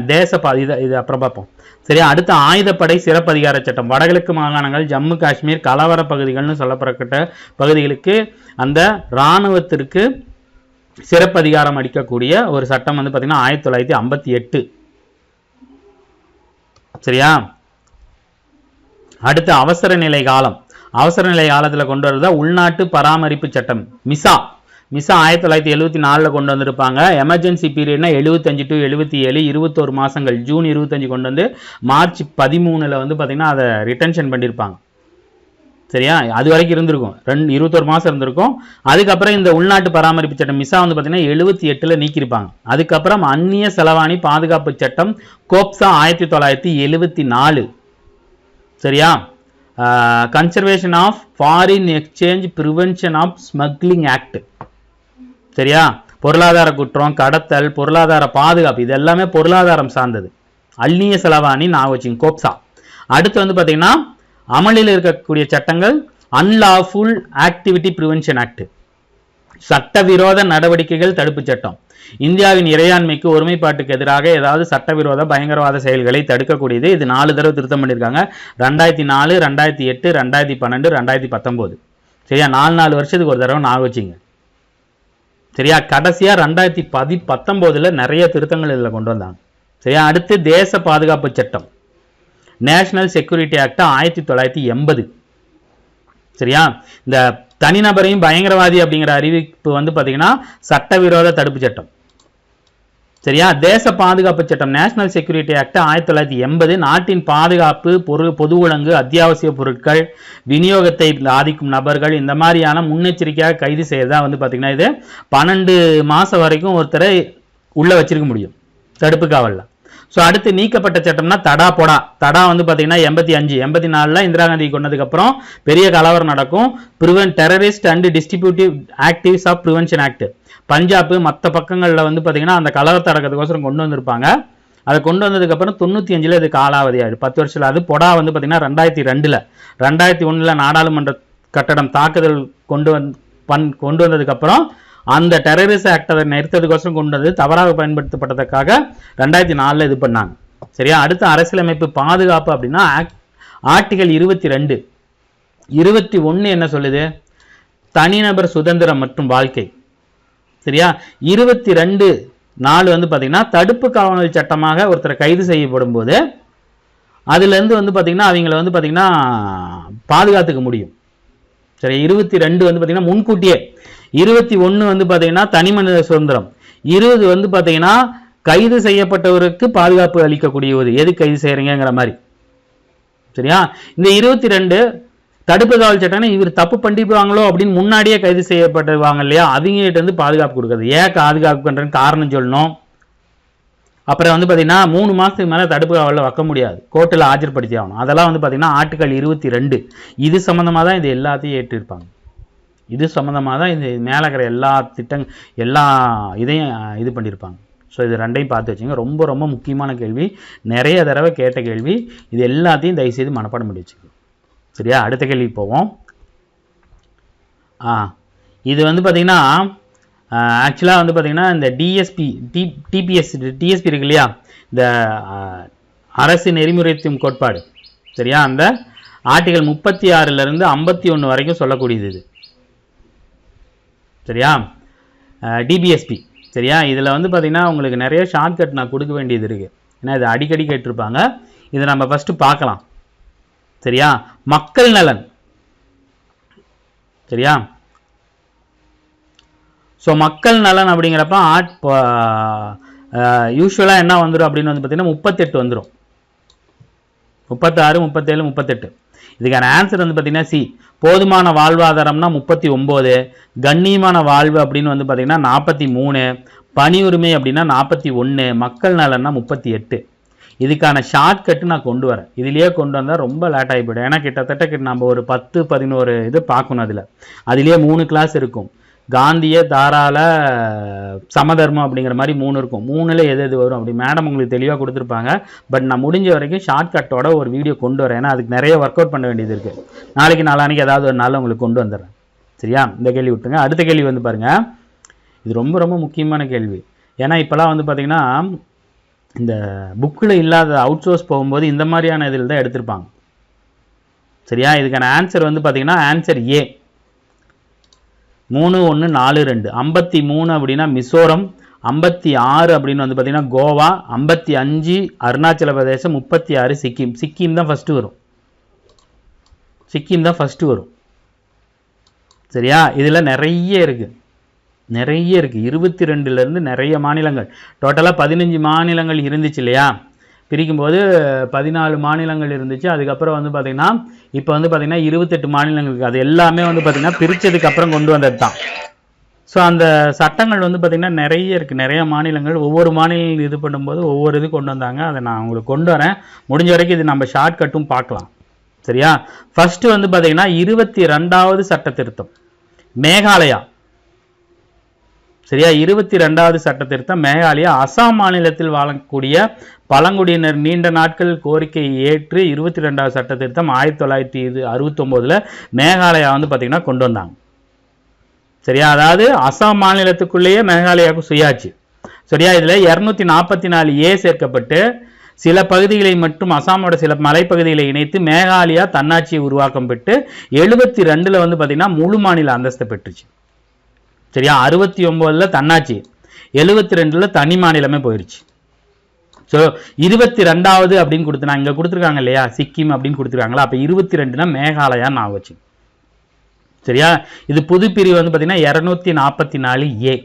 இது அப்புறம் பார்ப்போம். சரியா? அடுத்து ஆயுதப்படை சிறப்பு அதிகார சட்டம். வடகிழக்கு மாகாணங்கள், ஜம்மு காஷ்மீர், கலவர பகுதிகள்னு சொல்லப்பட்ட பகுதிகளுக்கு அந்த இராணுவத்திற்கு சிறப்பு அதிகாரம் அளிக்கக்கூடிய ஒரு சட்டம் வந்து பார்த்தீங்கன்னா 1958. சரியா? அடுத்து அவசர நிலை காலம். அவசர நிலை காலத்தில் கொண்டு வரதா உள்நாட்டு பராமரிப்பு சட்டம் மிசா 1974 கொண்டு வந்திருப்பாங்க. எமர்ஜென்சி பீரியட்னா 75 to 77 21 மாசங்கள். ஜூன் 25 கொண்டு வந்து மார்ச் 13 வந்து பார்த்தீங்கன்னா அதை ரிட்டென்ஷன் பண்ணியிருப்பாங்க. சரியா, அது வரைக்கும் இருந்திருக்கும், 21 மாதம் இருந்திருக்கும். அதுக்கப்புறம் இந்த உள்நாட்டு பராமரிப்பு சட்டம் மிஸ்ஸா வந்து பார்த்தீங்கன்னா 78ல் நீக்கியிருப்பாங்க. அதுக்கப்புறம் அந்நிய செலவாணி பாதுகாப்பு சட்டம் கோப்சா 1974. சரியா, conservation of foreign exchange prevention of smuggling act. சரியா, பொருளாதார குற்றம், கடத்தல், பொருளாதார பாதுகாப்பு, இது எல்லாமே பொருளாதாரம் சார்ந்தது. அந்நிய செலவாணி நான் வச்சுங்க கோப்சா. அடுத்து வந்து பார்த்தீங்கன்னா அமலில் இருக்கக்கூடிய சட்டங்கள் அன்லாஃபுல் ஆக்டிவிட்டி ப்ரிவென்ஷன் ஆக்ட், சட்டவிரோத நடவடிக்கைகள் தடுப்பு சட்டம். இந்தியாவின் இறையாண்மைக்கு ஒருமைப்பாட்டுக்கு எதிராக ஏதாவது சட்டவிரோத பயங்கரவாத செயல்களை தடுக்கக்கூடியது. இது 4 தடவை திருத்தம் பண்ணியிருக்காங்க. 2004, 2008, 2012, 2019. சரியா, 4 வருஷத்துக்கு ஒரு தடவை நான் வச்சுங்க. சரியா, கடைசியா 2019 நிறைய திருத்தங்கள் இதில் கொண்டு வந்தாங்க. சரியா, அடுத்து தேச பாதுகாப்பு சட்டம் நேஷனல் செக்யூரிட்டி ஆக்ட் 1980. சரியா, இந்த தனிநபரையும் பயங்கரவாதி அப்படிங்கிற அறிவிப்பு வந்து பார்த்தீங்கன்னா சட்டவிரோத தடுப்பு சட்டம். சரியா, தேச பாதுகாப்பு சட்டம் நேஷனல் செக்யூரிட்டி ஆக்ட் 1980 நாட்டின் பாதுகாப்பு, பொது ஒழுங்கு, அத்தியாவசிய பொருட்கள் விநியோகத்தை பாதிக்கும் நபர்கள் இந்த மாதிரியான முன்னெச்சரிக்கையாக கைது செய்யறதா வந்து பார்த்தீங்கன்னா இது 12 மாதம் வரைக்கும் ஒருத்தரை உள்ள வச்சிருக்க முடியும் தடுப்பு காவலில். ஸோ அடுத்து நீக்கப்பட்ட சட்டம்னா தடா வந்து பார்த்தீங்கன்னா 85, 84 இந்திரா காந்தி கொண்டதுக்கப்புறம் பெரிய கலவரம் நடக்கும். Terrorist and distributive actives of prevention act. Punjab மற்ற பக்கங்களில் வந்து பார்த்தீங்கன்னா அந்த கலவரத்தை அடக்கிறதுக்கோசரம் கொண்டு வந்திருப்பாங்க. அதை கொண்டு வந்ததுக்கப்புறம் 95 இது காலாவதி ஆகிடும், 10 வருஷத்தில். அது வந்து பார்த்தீங்கன்னா 2002. 2001 நாடாளுமன்ற கட்டடம் தாக்குதல் கொண்டு வந்ததுக்கப்புறம் அந்த டெரரிஸ்ட் ஆக்ட் அதை நிறுத்ததுக்கோசரம் கொண்டு வந்து தவறாக பயன்படுத்தப்பட்டதுக்காக 2004 இது பண்ணாங்க. சரியா, அடுத்த அரசியலமைப்பு பாதுகாப்பு அப்படின்னா ஆர்டிகல் 22. 21 என்ன சொல்லுது? தனிநபர் சுதந்திரம் மற்றும் வாழ்க்கை. சரியா, 22(4) வந்து பார்த்தீங்கன்னா தடுப்பு காவல் சட்டமாக ஒருத்தர் கைது செய்யப்படும் போது அதுலேருந்து வந்து பார்த்தீங்கன்னா அவங்கள வந்து பார்த்தீங்கன்னா பாதுகாத்துக்க முடியும். சரி, 22 வந்து பார்த்தீங்கன்னா முன்கூட்டியே. 21 வந்து பார்த்தீங்கன்னா தனி மனித சுதந்திரம். 20 வந்து பார்த்தீங்கன்னா கைது செய்யப்பட்டவருக்கு பாதுகாப்பு அளிக்கக்கூடியது, எது கைது செய்யறீங்கிற மாதிரி. சரியா, இந்த 22 தடுப்பு காவல் சட்டம்னா இவர் தப்பு பண்ணிப்பாங்களோ அப்படின்னு முன்னாடியே கைது செய்யப்பட்டுவாங்க இல்லையா, அவங்ககிட்ட இருந்து பாதுகாப்பு கொடுக்குறது. ஏன் பாதுகாப்பு பண்றேன்னு காரணம் சொல்லணும். அப்புறம் வந்து பார்த்தீங்கன்னா 3 மாதத்துக்கு மேலே தடுப்பு காவலில் வைக்க முடியாது, கோர்ட்டில் ஆஜர்படுத்தி ஆகணும். அதெல்லாம் வந்து பார்த்தீங்கன்னா ஆர்டிகல் 22. இது சம்மந்தமாக தான் இது எல்லாத்தையும் ஏற்றிருப்பாங்க. இது சம்மந்தமாக தான் இந்த மேலே இருக்கிற எல்லா இதையும் இது பண்ணியிருப்பாங்க. ஸோ இது ரெண்டையும் பார்த்து வச்சுங்க. ரொம்ப ரொம்ப முக்கியமான கேள்வி, நிறைய தடவை கேட்ட கேள்வி. இது எல்லாத்தையும் தயவுசெய்து மனப்பாடம் பண்ணி வச்சுக்கோங்க. சரியா, அடுத்த கேள்விக்கு போவோம். இது வந்து பார்த்தீங்கன்னா ஆக்சுவலாக வந்து பார்த்தீங்கன்னா இந்த டிஎஸ்பி இருக்கு இல்லையா, இந்த அரசு நெறிமுறைத்தும் கோட்பாடு. சரியா, அந்த ஆர்டிகல் 36 51 வரைக்கும் சொல்லக்கூடியது இது. சரியா, டிபிஎஸ்பி. சரியா, இதில் வந்து பார்த்தீங்கன்னா உங்களுக்கு நிறைய ஷார்ட்கட் நான் கொடுக்க வேண்டியது இருக்குது, ஏன்னா இது அடிக்கடி கேட்டிருப்பாங்க. இதை நம்ம ஃபஸ்ட்டு பார்க்கலாம். சரியா, மக்கள் நலன். சரியா, ஸோ மக்கள் நலன் அப்படிங்கிறப்ப யூஸ்வலாக என்ன வந்துடும் அப்படின்னு வந்து பார்த்தீங்கன்னா 38 வந்துடும், 36, 37, 38. இதுக்கான ஆன்சர் வந்து பார்த்தீங்கன்னா சி. போதுமான வாழ்வாதாரம்னா 39, கண்ணியமான வாழ்வு அப்படின்னு வந்து பார்த்தீங்கன்னா 43, பணி உரிமை அப்படின்னா 41, மக்கள் நலன்னா 38. இதுக்கான ஷார்ட்கட்டு நான் கொண்டு வரேன். இதுலேயே கொண்டு வந்தால் ரொம்ப லேட் ஆகி போய்டும். ஏன்னா கிட்டத்தட்ட நம்ம ஒரு 10-11 இது பார்க்கணும். அதுலேயே 3 கிளாஸ் இருக்கும். காந்திய, தாராள, சமதர்மம் அப்படிங்கிற மாதிரி 3 இருக்கும். 3ல் எது வரும் அப்படி மேடம் உங்களுக்கு தெளிவாக கொடுத்துருப்பாங்க. பட் நான் முடிஞ்ச வரைக்கும் ஷார்ட்கட்டோட ஒரு வீடியோ கொண்டு வரேன். ஏன்னா அதுக்கு நிறைய ஒர்க் அவுட் பண்ண வேண்டியது இருக்குது. நாளைக்கு ஏதாவது ஒரு நாள் உங்களுக்கு கொண்டு வந்துடுறேன். சரியா, இந்த கேள்வி விட்டுருங்க. அடுத்த கேள்வி வந்து பாருங்கள், இது ரொம்ப ரொம்ப முக்கியமான கேள்வி. ஏன்னா இப்போலாம் வந்து பார்த்திங்கன்னா இந்த புக்கில் இல்லாத அவுட் சோர்ஸ் போகும்போது இந்த மாதிரியான இதில் தான் எடுத்திருப்பாங்க. சரியா, இதுக்கான ஆன்சர் வந்து பார்த்திங்கன்னா ஆன்சர் ஏ. 3142. 53 அப்படின்னா மிசோரம், 56 அப்படின்னு வந்து பார்த்தீங்கன்னா கோவா, 55 அருணாச்சல பிரதேசம், 36 சிக்கிம். சிக்கிம் தான் ஃபஸ்ட்டு வரும். சரியா, இதில் நிறைய இருக்குது. 22 நிறைய மாநிலங்கள், டோட்டலாக 15 மாநிலங்கள் இருந்துச்சு இல்லையா. பிரிக்கும்போது 14 மாநிலங்கள் இருந்துச்சு. அதுக்கப்புறம் வந்து பார்த்தீங்கன்னா இப்போ வந்து பார்த்தீங்கன்னா 28 மாநிலங்கள் இருக்குது. அது எல்லாமே வந்து பார்த்தீங்கன்னா பிரித்ததுக்கு அப்புறம் கொண்டு வந்தது தான். ஸோ அந்த சட்டங்கள் வந்து பார்த்திங்கன்னா நிறைய இருக்குது, நிறைய மாநிலங்கள். ஒவ்வொரு மாநிலம் இது பண்ணும்போது ஒவ்வொரு இது கொண்டு வந்தாங்க. அதை நான் உங்களுக்கு கொண்டு வரேன். முடிஞ்ச வரைக்கும் இது நம்ம ஷார்ட்கட்டும் பார்க்கலாம். சரியா? ஃபஸ்ட்டு வந்து பார்த்திங்கன்னா 22வது சட்ட திருத்தம் மேகாலயா. சரியா? 22வது சட்ட திருத்தம் மேகாலயா. அசாம் மாநிலத்தில் வாழக்கூடிய பழங்குடியினர் நீண்ட நாட்கள் கோரிக்கையை ஏற்று 22வது சட்ட திருத்தம் 1969 மேகாலயா வந்து பார்த்திங்கன்னா கொண்டு வந்தாங்க. சரியா? அதாவது அசாம் மாநிலத்துக்குள்ளேயே மேகாலயாவுக்கு சுயாட்சி. சரியா? இதில் 244A சேர்க்கப்பட்டு சில பகுதிகளை மற்றும் அசாமோட சில மலைப்பகுதிகளை இணைத்து மேகாலயா தன்னாட்சியை உருவாக்கம் பெற்று 72 வந்து பார்த்தீங்கன்னா முழு மாநில அந்தஸ்தை பெற்றுச்சு. சரியா? 69 தன்னாட்சி, 72 தனி மாநிலமே போயிருச்சு. ஸோ 22வது அப்படின்னு கொடுத்து நான் இங்கே கொடுத்துருக்காங்க இல்லையா, சிக்கிம் அப்படின்னு கொடுத்துருக்காங்களா, அப்போ 22னா மேகாலயா நான் வச்சு. சரியா? இது புது பிரிவு வந்து பார்த்தீங்கன்னா 244A.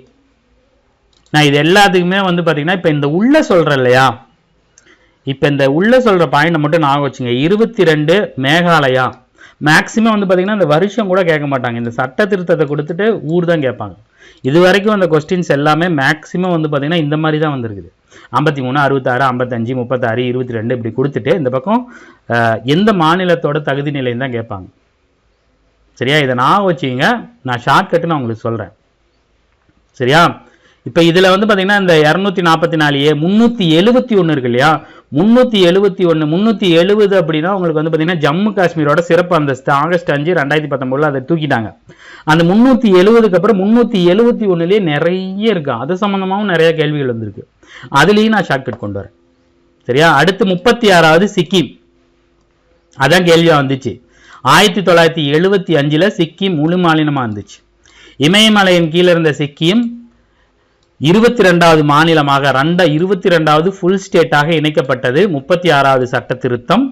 நான் இது எல்லாத்துக்குமே வந்து பார்த்தீங்கன்னா இப்போ இந்த உள்ள சொல்கிறேன் இல்லையா, இப்போ இந்த உள்ள சொல்கிற பாயிண்டை மட்டும் நான் வச்சுங்க. 22 மேகாலயா. மேக்ஸிமம் வந்து பார்த்தீங்கன்னா இந்த வருஷம் கூட கேட்க மாட்டாங்க. இந்த சட்ட திருத்தத்தை கொடுத்துட்டு ஊர் தான் கேட்பாங்க. இது வரைக்கும் அந்த கொஸ்டின்ஸ் எல்லாமே மேக்ஸிமம் வந்து பார்த்தீங்கன்னா இந்த மாதிரி தான் வந்திருக்குது. 53, 66, 55, 36, 22 இப்படி கொடுத்துட்டு இந்த பக்கம் எந்த மாநிலத்தோட தகுதி நிலைன்னு தான் கேட்பாங்க. சரியா? இதை நான் வச்சுங்க. நான் ஷார்ட்கட்டு நான் உங்களுக்கு சொல்கிறேன். சரியா? இப்போ இதில் வந்து பார்த்தீங்கன்னா இந்த 244A 371 இருக்கு இல்லையா, 371 370 அப்படின்னா உங்களுக்கு வந்து பார்த்தீங்கன்னா ஜம்மு காஷ்மீரோட சிறப்பு அந்தஸ்து ஆகஸ்ட் 5, 2019 அதை தூக்கிட்டாங்க. அந்த 370க்கு அப்புறம் 371லேயே நிறைய இருக்கு. அது சம்மந்தமாகவும் நிறைய கேள்விகள் வந்திருக்கு. அதுலேயும் நான் ஷார்ட்கட் கொண்டு வரேன். சரியா? அடுத்து 36வது சிக்கிம். அதான் கேள்வியாக வந்துச்சு. 1975 சிக்கிம் முழு மாநிலமாக இருந்துச்சு. இமயமலையின் கீழே இருந்த சிக்கிம் 22வது மாநிலமாக 22வது ஃபுல் ஸ்டேட்டாக இணைக்கப்பட்டது 36வது சட்ட திருத்தம்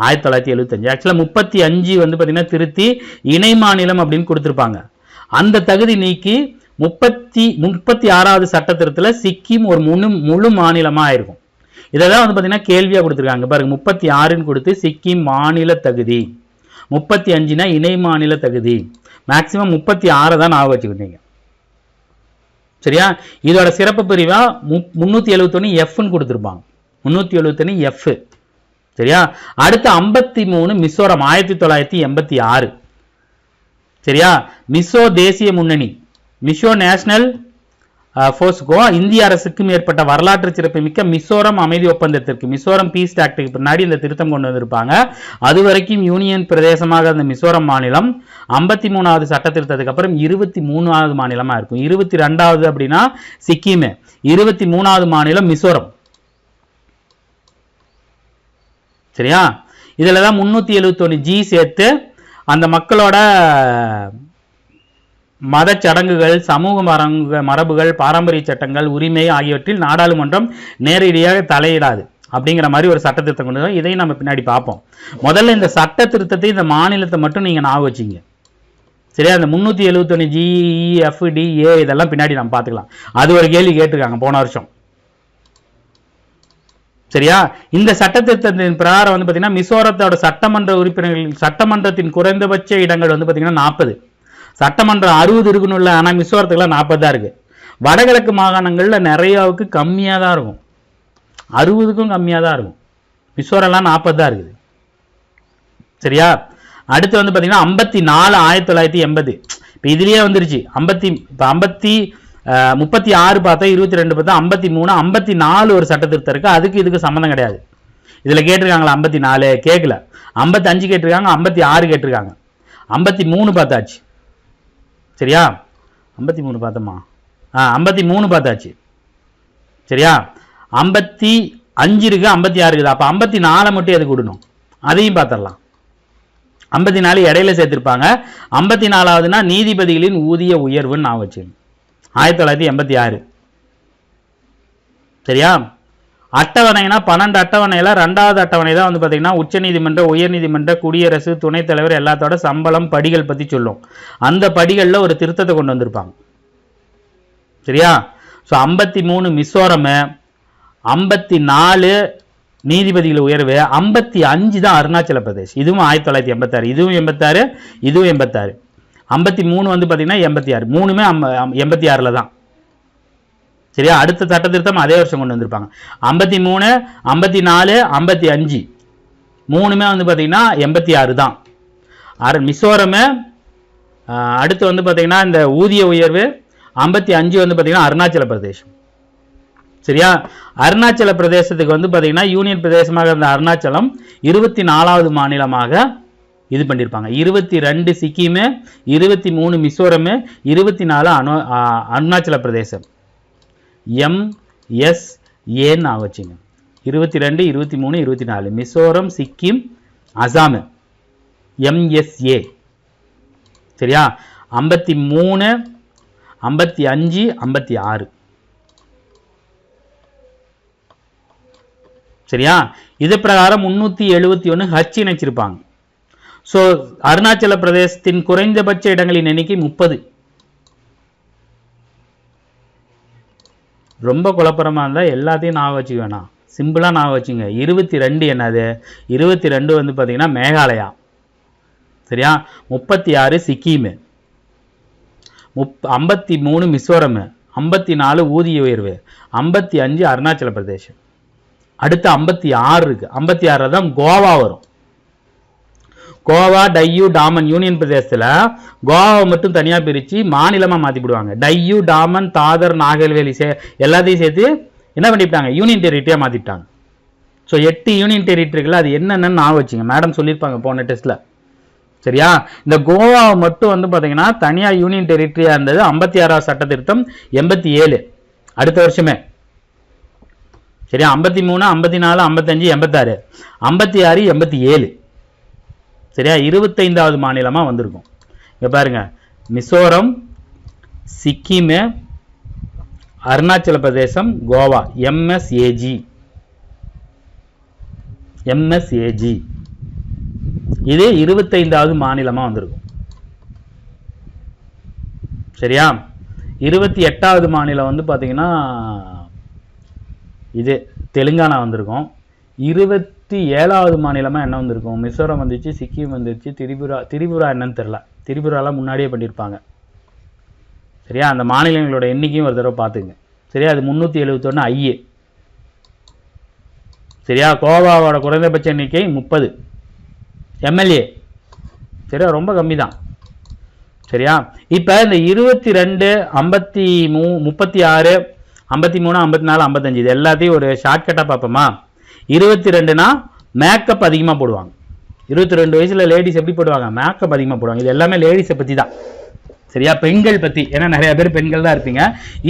1975. ஆக்சுவலாக 35 வந்து பார்த்தீங்கன்னா திருத்தி இணை மாநிலம் அப்படின்னு கொடுத்துருப்பாங்க. அந்த தகுதி நீக்கி 36வது சட்ட திருத்தத்தில் சிக்கிம் ஒரு முழு மாநிலமாக ஆயிருக்கும். இதை தான் வந்து பார்த்தீங்கன்னா கேள்வியாக கொடுத்துருக்காங்க பாருங்க. 36ன்னு கொடுத்து சிக்கிம் மாநில தகுதி, 35னா இணை மாநில தகுதி. மேக்சிமம் 36 தான் ஞாபகம் வச்சுக்கிட்டீங்க. சரியா? இதோட சிறப்பு பிரிவா 371Fன்னு கொடுத்துருப்பாங்க. 371F. சரியா? அடுத்து 53 மிசோரம் 1986. சரியா? மிசோ தேசிய முன்னணி, மிசோ நேஷனல் ஃபோர்ஸுக்கோ இந்திய அரசுக்கும் ஏற்பட்ட வரலாற்று சிறப்புமிக்க மிசோரம் அமைதி ஒப்பந்தத்திற்கு, மிசோரம் பீஸ் ஆக்டுக்கு பின்னாடி இந்த திருத்தம் கொண்டு வந்திருப்பாங்க. அது வரைக்கும் யூனியன் பிரதேசமாக இருந்த மிசோரம் மாநிலம் 53வது சட்ட திருத்தத்துக்கு அப்புறம் 23வது மாநிலமாக இருக்கும். 22வது அப்படின்னா சிக்கிம், 23வது மாநிலம் மிசோரம். சரியா? இதில் தான் 371G சேர்த்து அந்த மக்களோட மத சடங்குகள், சமூக மரபுகள், பாரம்பரிய சட்டங்கள், உரிமை ஆகியவற்றில் நாடாளுமன்றம் நேரடியாக தலையிடாது அப்படிங்கிற மாதிரி ஒரு சட்ட திருத்தம் கொண்டு வரும். இதையும் நம்ம பின்னாடி பார்ப்போம். முதல்ல இந்த சட்ட திருத்தத்தை இந்த மாநிலத்தை மட்டும் நீங்கள் ஞாபகம் வச்சிங்க. சரியா? இந்த 371G, F, D, A இதெல்லாம் பின்னாடி நம்ம பார்த்துக்கலாம். அது ஒரு கேள்வி கேட்டிருக்காங்க போன வருஷம். சரியா? இந்த சட்ட திருத்தத்தின் பிரகாரம் வந்து பார்த்தீங்கன்னா மிசோரத்தோட சட்டமன்ற உறுப்பினர்கள், சட்டமன்றத்தின் குறைந்தபட்ச இடங்கள் வந்து பார்த்தீங்கன்னா 40. சட்டமன்றம் 60 இருக்கணும்ல, ஆனால் மிசோரத்துக்குலாம் 40 தான் இருக்கு. வடகிழக்கு மாகாணங்களில் நிறையாவுக்கு கம்மியாக தான் இருக்கும், 60க்கும் கம்மியாக தான் இருக்கும். மிசோரம்லாம் 40 தான் இருக்குது. சரியா? அடுத்து வந்து பார்த்தீங்கன்னா 54 1980. இப்போ இதுலேயே வந்துருச்சு. இப்போ 36 பார்த்தா, 22 பார்த்தா, 53 54 ஒரு சட்ட திருத்தம் இருக்குது. அதுக்கு இதுக்கு சம்மந்தம் கிடையாது. இதில் கேட்டிருக்காங்களா 54? கேட்கல. 55 கேட்டிருக்காங்க, 56 கேட்டிருக்காங்க, 53 பார்த்தாச்சு. சரியா? 53 பார்த்தோமா? 53 பார்த்தாச்சு. சரியா? 55 இருக்கு, 56 இருக்குது. அப்போ 54 மட்டும் எதுக்கு விடணும்? அதையும் பார்த்துடலாம். 54 இடையில சேர்த்திருப்பாங்க. 54வதுனா நீதிபதிகளின் ஊதிய உயர்வுன்னு நான் வச்சு 1986. சரியா? அட்டவணைனா 12 அட்டவணையில் 2வது அட்டவணை தான் வந்து பார்த்தீங்கன்னா உச்சநீதிமன்ற, உயர்நீதிமன்ற, குடியரசு துணைத் தலைவர் எல்லாத்தோட சம்பளம் படிகள் பற்றி சொல்லும். அந்த படிகளில் ஒரு திருத்தத்தை கொண்டு வந்திருப்பாங்க. சரியா? ஸோ 53 மிசோரம், 54 நீதிபதிகள் உயர்வு. 55 தான் அருணாச்சல பிரதேஷ். இதுவும் 1986. இதுவும் 86, இதுவும் 86. 53 வந்து பார்த்தீங்கன்னா 86. மூணுமே 86 தான். சரியா? அடுத்த சட்ட திருத்தம் அதே வருஷம் கொண்டு வந்திருப்பாங்க. 53, 54, 55 மூணுமே வந்து பார்த்தீங்கன்னா 86 தான். மிசோரம் அடுத்து வந்து பார்த்தீங்கன்னா இந்த ஊதிய உயர்வு. 55 வந்து பார்த்தீங்கன்னா அருணாச்சல பிரதேசம். சரியா? அருணாச்சல பிரதேசத்துக்கு வந்து பார்த்தீங்கன்னா யூனியன் பிரதேசமாக இருந்த அருணாச்சலம் 24வது மாநிலமாக இது பண்ணியிருப்பாங்க. 22 சிக்கிம், 23 மிசோரம், 24 அருணாச்சல பிரதேசம். MSAன்னு வச்சுங்க. 22, 23, 24 மிசோரம், சிக்கிம், அசாம் MSA. சரியா? 53, 55, 56. சரியா? இது பிரகாரம் 371 ஹச் இணைச்சிருப்பாங்க. ஸோ அருணாச்சல பிரதேசத்தின் குறைந்தபட்ச இடங்களின் எண்ணிக்கை 30. ரொம்ப குழப்பறமா இருந்தால் எல்லாத்தையும் நான் வச்சுக்க வேணாம், சிம்பிளாக நான் வச்சுங்க. 22 என்னது? 22 வந்து பார்த்தீங்கன்னா மேகாலயா. சரியா? 36 சிக்கிம், 53 மிசோரம், 54 ஊதிய உயர்வு, 55 அருணாச்சல பிரதேசம். அடுத்து 56 இருக்கு. 56 தான் கோவா வரும். கோவா, டையூ, டாமன் யூனியன் பிரதேசத்தில் கோவாவை மட்டும் தனியாக பிரித்து மாநிலமாக மாற்றிவிடுவாங்க. டையூ, டாமன், தாதர், நாகர்வேலி எல்லாத்தையும் சேர்த்து என்ன பண்ணிவிட்டாங்க? யூனியன் டெரிட்டரியாக மாற்றிட்டாங்க. ஸோ 8 யூனியன் டெரிட்டரிகள் அது என்னென்னு நான் வச்சுங்க. மேடம் சொல்லியிருப்பாங்க போன டெஸ்ட்டில். சரியா? இந்த கோவாவை மட்டும் வந்து பார்த்தீங்கன்னா தனியாக யூனியன் டெரிட்டரியாக இருந்தது 56வது சட்ட திருத்தம் 87 அடுத்த வருஷமே. சரியா? 53, 54, 55, 86, 56, 87. சரியா? 25வது மாநிலமாக வந்திருக்கும். இங்கே பாருங்க, மிசோரம், சிக்கிம், அருணாச்சல பிரதேசம், கோவா MSAG. இது 25வது மாநிலமாக வந்திருக்கும். சரியா? 28வது மாநிலம் வந்து பார்த்தீங்கன்னா இது தெலுங்கானா வந்திருக்கும். 27வது மாநிலமாக என்ன வந்திருக்கும்? மிசோரம் வந்துச்சு, சிக்கிம் வந்துச்சு, திரிபுரா என்னன்னு தெரில. திரிபுராலாம் முன்னாடியே பண்ணியிருப்பாங்க. சரியா? அந்த மாநிலங்களோட எண்ணிக்கையும் ஒரு தடவை பார்த்துங்க. சரியா? அது 371 ஐஏ. சரியா? கோவாவோட குறைந்தபட்ச எண்ணிக்கை 30 MLA. சரியா? ரொம்ப கம்மி தான். சரியா? இப்போ இந்த 22, 53, 36, 53, 54, 55 இது எல்லாத்தையும் ஒரு ஷார்ட்கட்டாக பார்ப்போமா? 22னா மேக்கப் அதிகமாக போடுவாங்க. 22 வயசில் லேடிஸ் எப்படி போடுவாங்க? மேக்கப் அதிகமாக போடுவாங்க. இது எல்லாமே லேடிஸை பற்றி தான். சரியா? பெண்கள் பற்றி. ஏன்னா நிறைய பேர் பெண்கள் தான் இருப்பீங்க.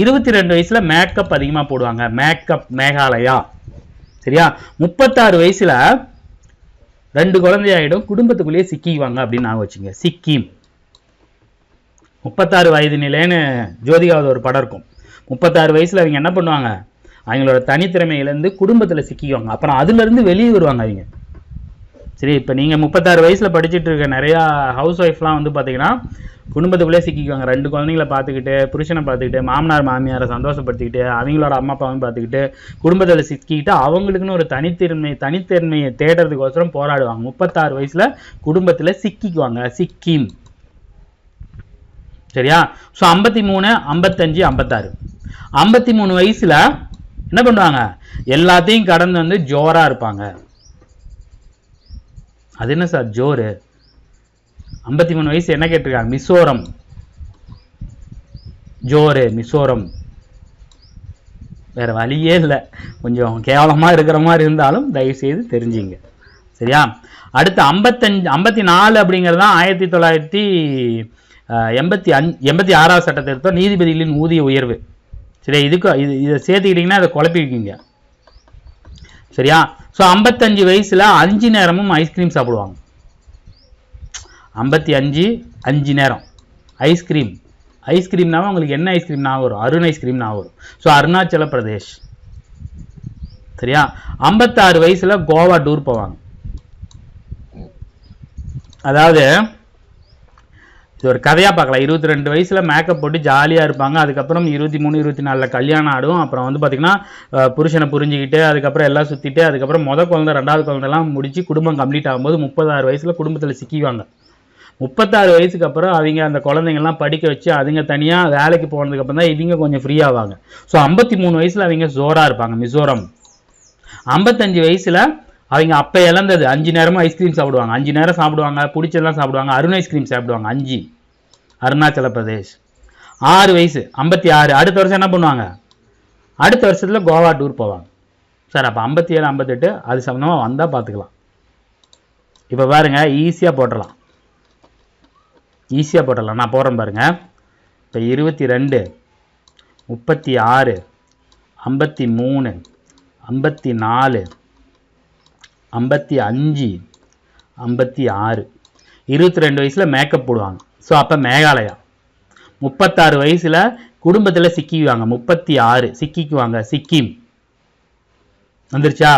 22 வயசில் மேக்கப் அதிகமாக போடுவாங்க. மேக்கப் மேகாலயா. சரியா? 36 வயசில் 2 குழந்தையாயிடும், குடும்பத்துக்குள்ளேயே சிக்கிக்குவாங்க அப்படின்னு நான் வச்சுங்க. சிக்கிம். 36 வயது நிலைன்னு ஜோதிகாவது ஒரு படம் இருக்கும். 36 வயசில் அவங்க என்ன பண்ணுவாங்க? அவங்களோட தனித்திறமையிலேருந்து குடும்பத்தில் சிக்கிக்குவாங்க. அப்புறம் அதுலேருந்து வெளியே வருவாங்க அவங்க. சரி, இப்போ நீங்கள் 36 வயசில் படிச்சுட்டு இருக்க நிறையா ஹவுஸ் ஒய்ஃப்லாம் வந்து பார்த்தீங்கன்னா குடும்பத்துக்குள்ளே சிக்கிக்குவாங்க. 2 குழந்தைங்களை பார்த்துக்கிட்டு, புருஷனை பார்த்துக்கிட்டு, மாமனார் மாமியாரை சந்தோஷப்படுத்திக்கிட்டு, அவங்களோட அம்மா அப்பாவும் பார்த்துக்கிட்டு, குடும்பத்தில் சிக்கிக்கிட்டு அவங்களுக்குன்னு ஒரு தனித்தன்மையை தேடுறதுக்கோசரம் போராடுவாங்க. 36 வயசில் குடும்பத்தில் சிக்கிக்குவாங்க. சிக்கிம். சரியா? ஸோ 53, 55, 56, 53 வயசில் என்ன பண்ணுவாங்க? எல்லாத்தையும் கடந்து வந்து ஜோராக இருப்பாங்க. அது என்ன சார் ஜோரு? 53 வயசு என்ன கேட்டிருக்காங்க? மிசோரம் ஜோரு. மிசோரம் வேற வழியே இல்லை. கொஞ்சம் கேவலமாக இருக்கிற மாதிரி இருந்தாலும் தயவு செய்து தெரிஞ்சுங்க. சரியா? அடுத்து 54 அப்படிங்கிறது தான் 1986வது சட்ட திருத்தம், நீதிபதிகளின் ஊதிய உயர்வு. சரியா? இதை சேர்த்துக்கிட்டிங்கன்னா அதை குழப்பிக்கிங்க. சரியா? ஸோ 55 வயசில் 5 நேரமும் ஐஸ்கிரீம் சாப்பிடுவாங்க. 55 5 நேரம் ஐஸ்கிரீம். ஐஸ்கிரீம்னாவும் உங்களுக்கு என்ன ஐஸ்கிரீம் நான் வரும்? அருண் ஐஸ்கிரீம் நான் வரும். ஸோ அருணாச்சல பிரதேஷ். சரியா? 56 வயசில் கோவா டூர் போவாங்க. அதாவது இது ஒரு கதையாக பார்க்கலாம். 22 வயசில் மேக்கப் போட்டு ஜாலியாக இருப்பாங்க. அதுக்கப்புறம் 23, 24 கல்யாணம் ஆடும். அப்புறம் வந்து பார்த்திங்கன்னா புருஷனை புரிஞ்சுக்கிட்டு அதுக்கப்புறம் எல்லாம் சுற்றிட்டு அதுக்கப்புறம் குழந்தை 2வது குழந்தைலாம் முடிச்சு குடும்பம் கம்ப்ளீட் ஆகும்போது 36 வயசில் குடும்பத்தில் சிக்கிவாங்க. 36 வயசுக்கு அப்புறம் அவங்க அந்த குழந்தைங்கள்லாம் படிக்க வச்சு அதுங்க தனியாக வேலைக்கு போனதுக்கப்புறம் தான் இவங்க கொஞ்சம் ஃப்ரீ ஆவாங்க. ஸோ 53 வயசில் அவங்க ஜோராக இருப்பாங்க மிசோரம். 55 வயசில் அவங்க அப்போ இழந்தது 5 நேரமும் ஐஸ்கிரீம் சாப்பிடுவாங்க. 5 நேரம் சாப்பிடுவாங்க, பிடிச்சதெல்லாம் சாப்பிடுவாங்க. அருண் ஐஸ்கிரீம் சாப்பிடுவாங்க 5, அருணாச்சல பிரதேஷ். 6 வயசு 56. அடுத்த வருஷம் என்ன பண்ணுவாங்க? அடுத்த வருஷத்தில் கோவா டூர் போவாங்க. சார் அப்போ 57, 58 அது சம்மந்தமாக வந்தால் பார்த்துக்கலாம். இப்போ பாருங்க, ஈஸியாக போட்டுடலாம். நான் போடுறேன் பாருங்க. இப்போ 22, 36, 53, 54, 55, 56. 22 வயசில் மேக்கப் போடுவாங்க. ஸோ அப்போ மேகாலயா. 36 வயசில் குடும்பத்தில் சிக்கிக்குவாங்க. 36 சிக்கிக்குவாங்க, சிக்கிம் வந்துருச்சா.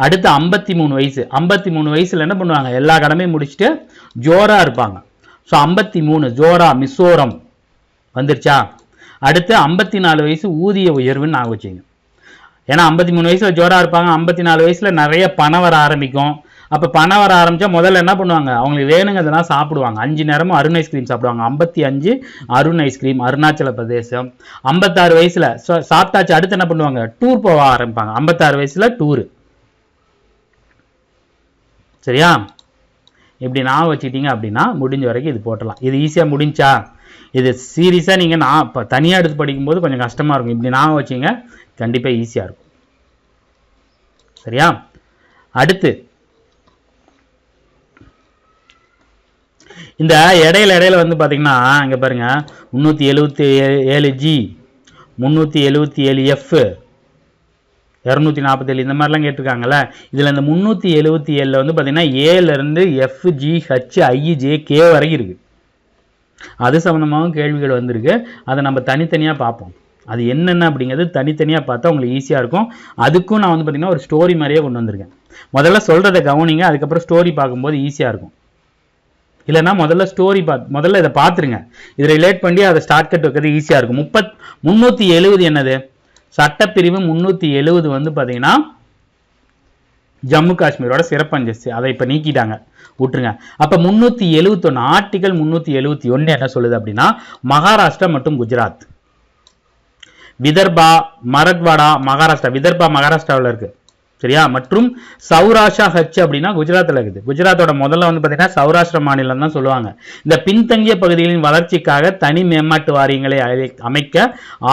அடுத்து 53 வயசு. 53 வயசில் என்ன பண்ணுவாங்க? எல்லா கடமையும் முடிச்சுட்டு ஜோரா இருப்பாங்க. ஸோ 53 ஜோரா மிசோரம் வந்துருச்சா. அடுத்து 54 வயசு ஊதிய உயர்வுன்னு நான் வச்சுங்க. ஏன்னா 53 வயசில் ஜோரா இருப்பாங்க. 54 வயசில் நிறைய பணம் வர ஆரம்பிக்கும். அப்போ பணம் வர ஆரம்பித்தா முதல்ல என்ன பண்ணுவாங்க? அவங்களுக்கு வேணுங்கிறதுலாம் சாப்பிடுவாங்க. 5 நேரமும் அருண் ஐஸ்கிரீம் சாப்பிடுவாங்க. 55 அருண் ஐஸ்கிரீம், அருணாச்சல பிரதேசம். 56 வயசில் சாப்பிட்டாச்சு. அடுத்து என்ன பண்ணுவாங்க? டூர் போக ஆரம்பிப்பாங்க. 56 வயசில் டூரு. சரியா? இப்படி நான் வச்சுக்கிட்டீங்க அப்படின்னா முடிஞ்ச வரைக்கும் இது போட்டலாம். இது ஈஸியாக முடிஞ்சா. இது சீரியஸாக நீங்கள் நான் இப்போ தனியாக எடுத்து படிக்கும்போது கொஞ்சம் கஷ்டமாக இருக்கும். இப்படி நான் வச்சிங்க கண்டிப்பாக ஈஸியாக இருக்கும். சரியா? அடுத்து இந்த இடையில வந்து பார்த்தீங்கன்னா இங்கே பாருங்க 377G, 377F, 247 இந்த மாதிரிலாம் கேட்டிருக்காங்கல்ல. இதில் இந்த 377 வந்து பார்த்தீங்கன்னா ஏலேருந்து FGHIJK வரைக்கும் இருக்குது. அது சம்மந்தமாகவும் கேள்விகள் வந்திருக்கு. அதை நம்ம தனித்தனியாக பார்ப்போம். அது என்னென்ன அப்படிங்கிறது தனித்தனியாக பார்த்தா உங்களுக்கு ஈஸியாக இருக்கும். அதுக்கும் நான் வந்து பார்த்தீங்கன்னா ஒரு ஸ்டோரி மாதிரியே கொண்டு வந்திருக்கேன். முதல்ல சொல்கிறத கவனிங்க, அதுக்கப்புறம் ஸ்டோரி பார்க்கும்போது ஈஸியாக இருக்கும். இல்லைன்னா முதல்ல இதை பார்த்துருங்க. இதை ரிலேட் பண்ணி அதை ஸ்டார்ட் கட் வைக்கிறது ஈஸியாக இருக்கும். 370 என்னது? சட்டப்பிரிவு 370 வந்து பார்த்தீங்கன்னா ஜம்மு காஷ்மீரோட சிறப்பஞ்சு. அதை இப்போ நீக்கிட்டாங்க, விட்டுருங்க. அப்போ 371 ஆர்டிகல் 371 என்ன சொல்லுது அப்படின்னா மகாராஷ்டிரா மற்றும் குஜராத், விதர்பா, மரத்வாடா மகாராஷ்டிரா, விதர்பா மகாராஷ்டிராவில் இருக்கு. சரியா? மற்றும் சௌராஷ்டிரா ஹச் அப்படின்னா குஜராத்தில் இருக்குது. குஜராத்தோட முதல்ல வந்து பார்த்தீங்கன்னா சௌராஷ்டிரா மாநிலம் தான் சொல்லுவாங்க. இந்த பின்தங்கிய பகுதிகளின் வளர்ச்சிக்காக தனி மேம்பாட்டு வாரியங்களை அமைக்க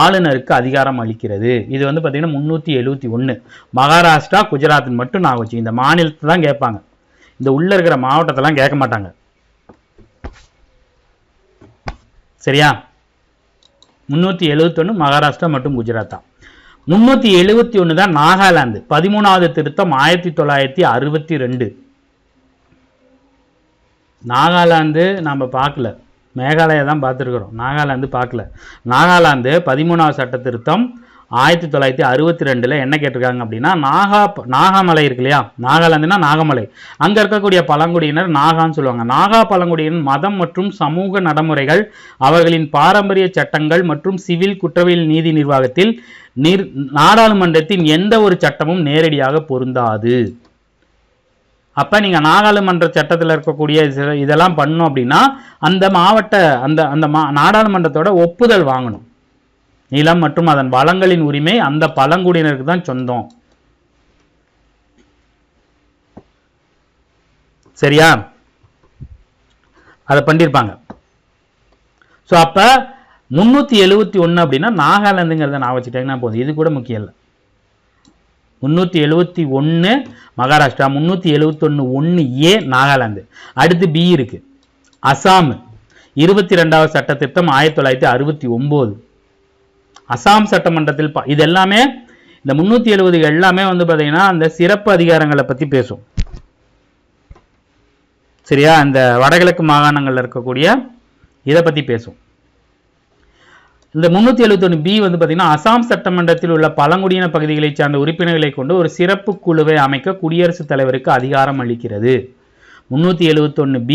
ஆளுநருக்கு அதிகாரம் அளிக்கிறது. இது வந்து பார்த்தீங்கன்னா 371. மகாராஷ்டிரா, குஜராத் மட்டும் நான் வச்சு இந்த மாநிலத்தை தான் கேட்பாங்க. இந்த உள்ள இருக்கிற மாவட்டத்தெல்லாம் கேட்க மாட்டாங்க. சரியா? 371 மகாராஷ்டிரா மற்றும் குஜராத் தான். 371 தான் நாகாலாந்து. 13வது திருத்தம் 1962. நாகாலாந்து நம்ம பார்க்கல, மேகாலயா தான் பார்த்துருக்குறோம், நாகாலாந்து பார்க்கல. நாகாலாந்து 13வது சட்ட திருத்தம் 1962 என்ன கேட்டிருக்காங்க அப்படின்னா நாகாமலை இருக்கு இல்லையா, நாகாலாந்துனா நாகமலை, அங்கே இருக்கக்கூடிய பழங்குடியினர் நாகான்னு சொல்லுவாங்க. நாகா பழங்குடியினர் மதம் மற்றும் சமூக நடைமுறைகள், அவர்களின் பாரம்பரிய சட்டங்கள் மற்றும் சிவில் குற்றவியல் நீதி நிர்வாகத்தில் நாடாளுமன்றத்தின் எந்த ஒரு சட்டமும் நேரடியாக பொருந்தாது. அப்ப நீங்க நாடாளுமன்ற சட்டத்தில் இருக்கக்கூடிய இதெல்லாம் பண்ணணும் அப்படின்னா அந்த மாவட்ட அந்த நாடாளுமன்றத்தோட ஒப்புதல் வாங்கணும். நிலம் மற்றும் அதன் வளங்களின் உரிமை அந்த பழங்குடியினருக்கு தான் சொந்தம். சரியா? அதை பண்ணிருப்பாங்க. ஸோ அப்ப 371 அப்படின்னா நாகாலாந்துங்கிறத நான் வச்சுட்டேங்கன்னா போதும். இது கூட முக்கியம் இல்லை. 371 மகாராஷ்டிரா, 371(1)A நாகாலாந்து. அடுத்து பி இருக்கு அசாம். 22வது சட்ட திட்டம் 1969. அசாம் சட்டமன்றத்தில் இது எல்லாமே இந்த 370 எல்லாமே வந்து பார்த்தீங்கன்னா அந்த சிறப்பு அதிகாரங்களை பற்றி பேசும். சரியா? இந்த வடகிழக்கு மாகாணங்களில் இருக்கக்கூடிய இதை பற்றி பேசும். இந்த 371B வந்து பார்த்தீங்கன்னா அசாம் சட்டமன்றத்தில் உள்ள பழங்குடியின பகுதிகளை சார்ந்த உறுப்பினர்களை கொண்டு ஒரு சிறப்பு குழுவை அமைக்க குடியரசுத் தலைவருக்கு அதிகாரம் அளிக்கிறது. 371B.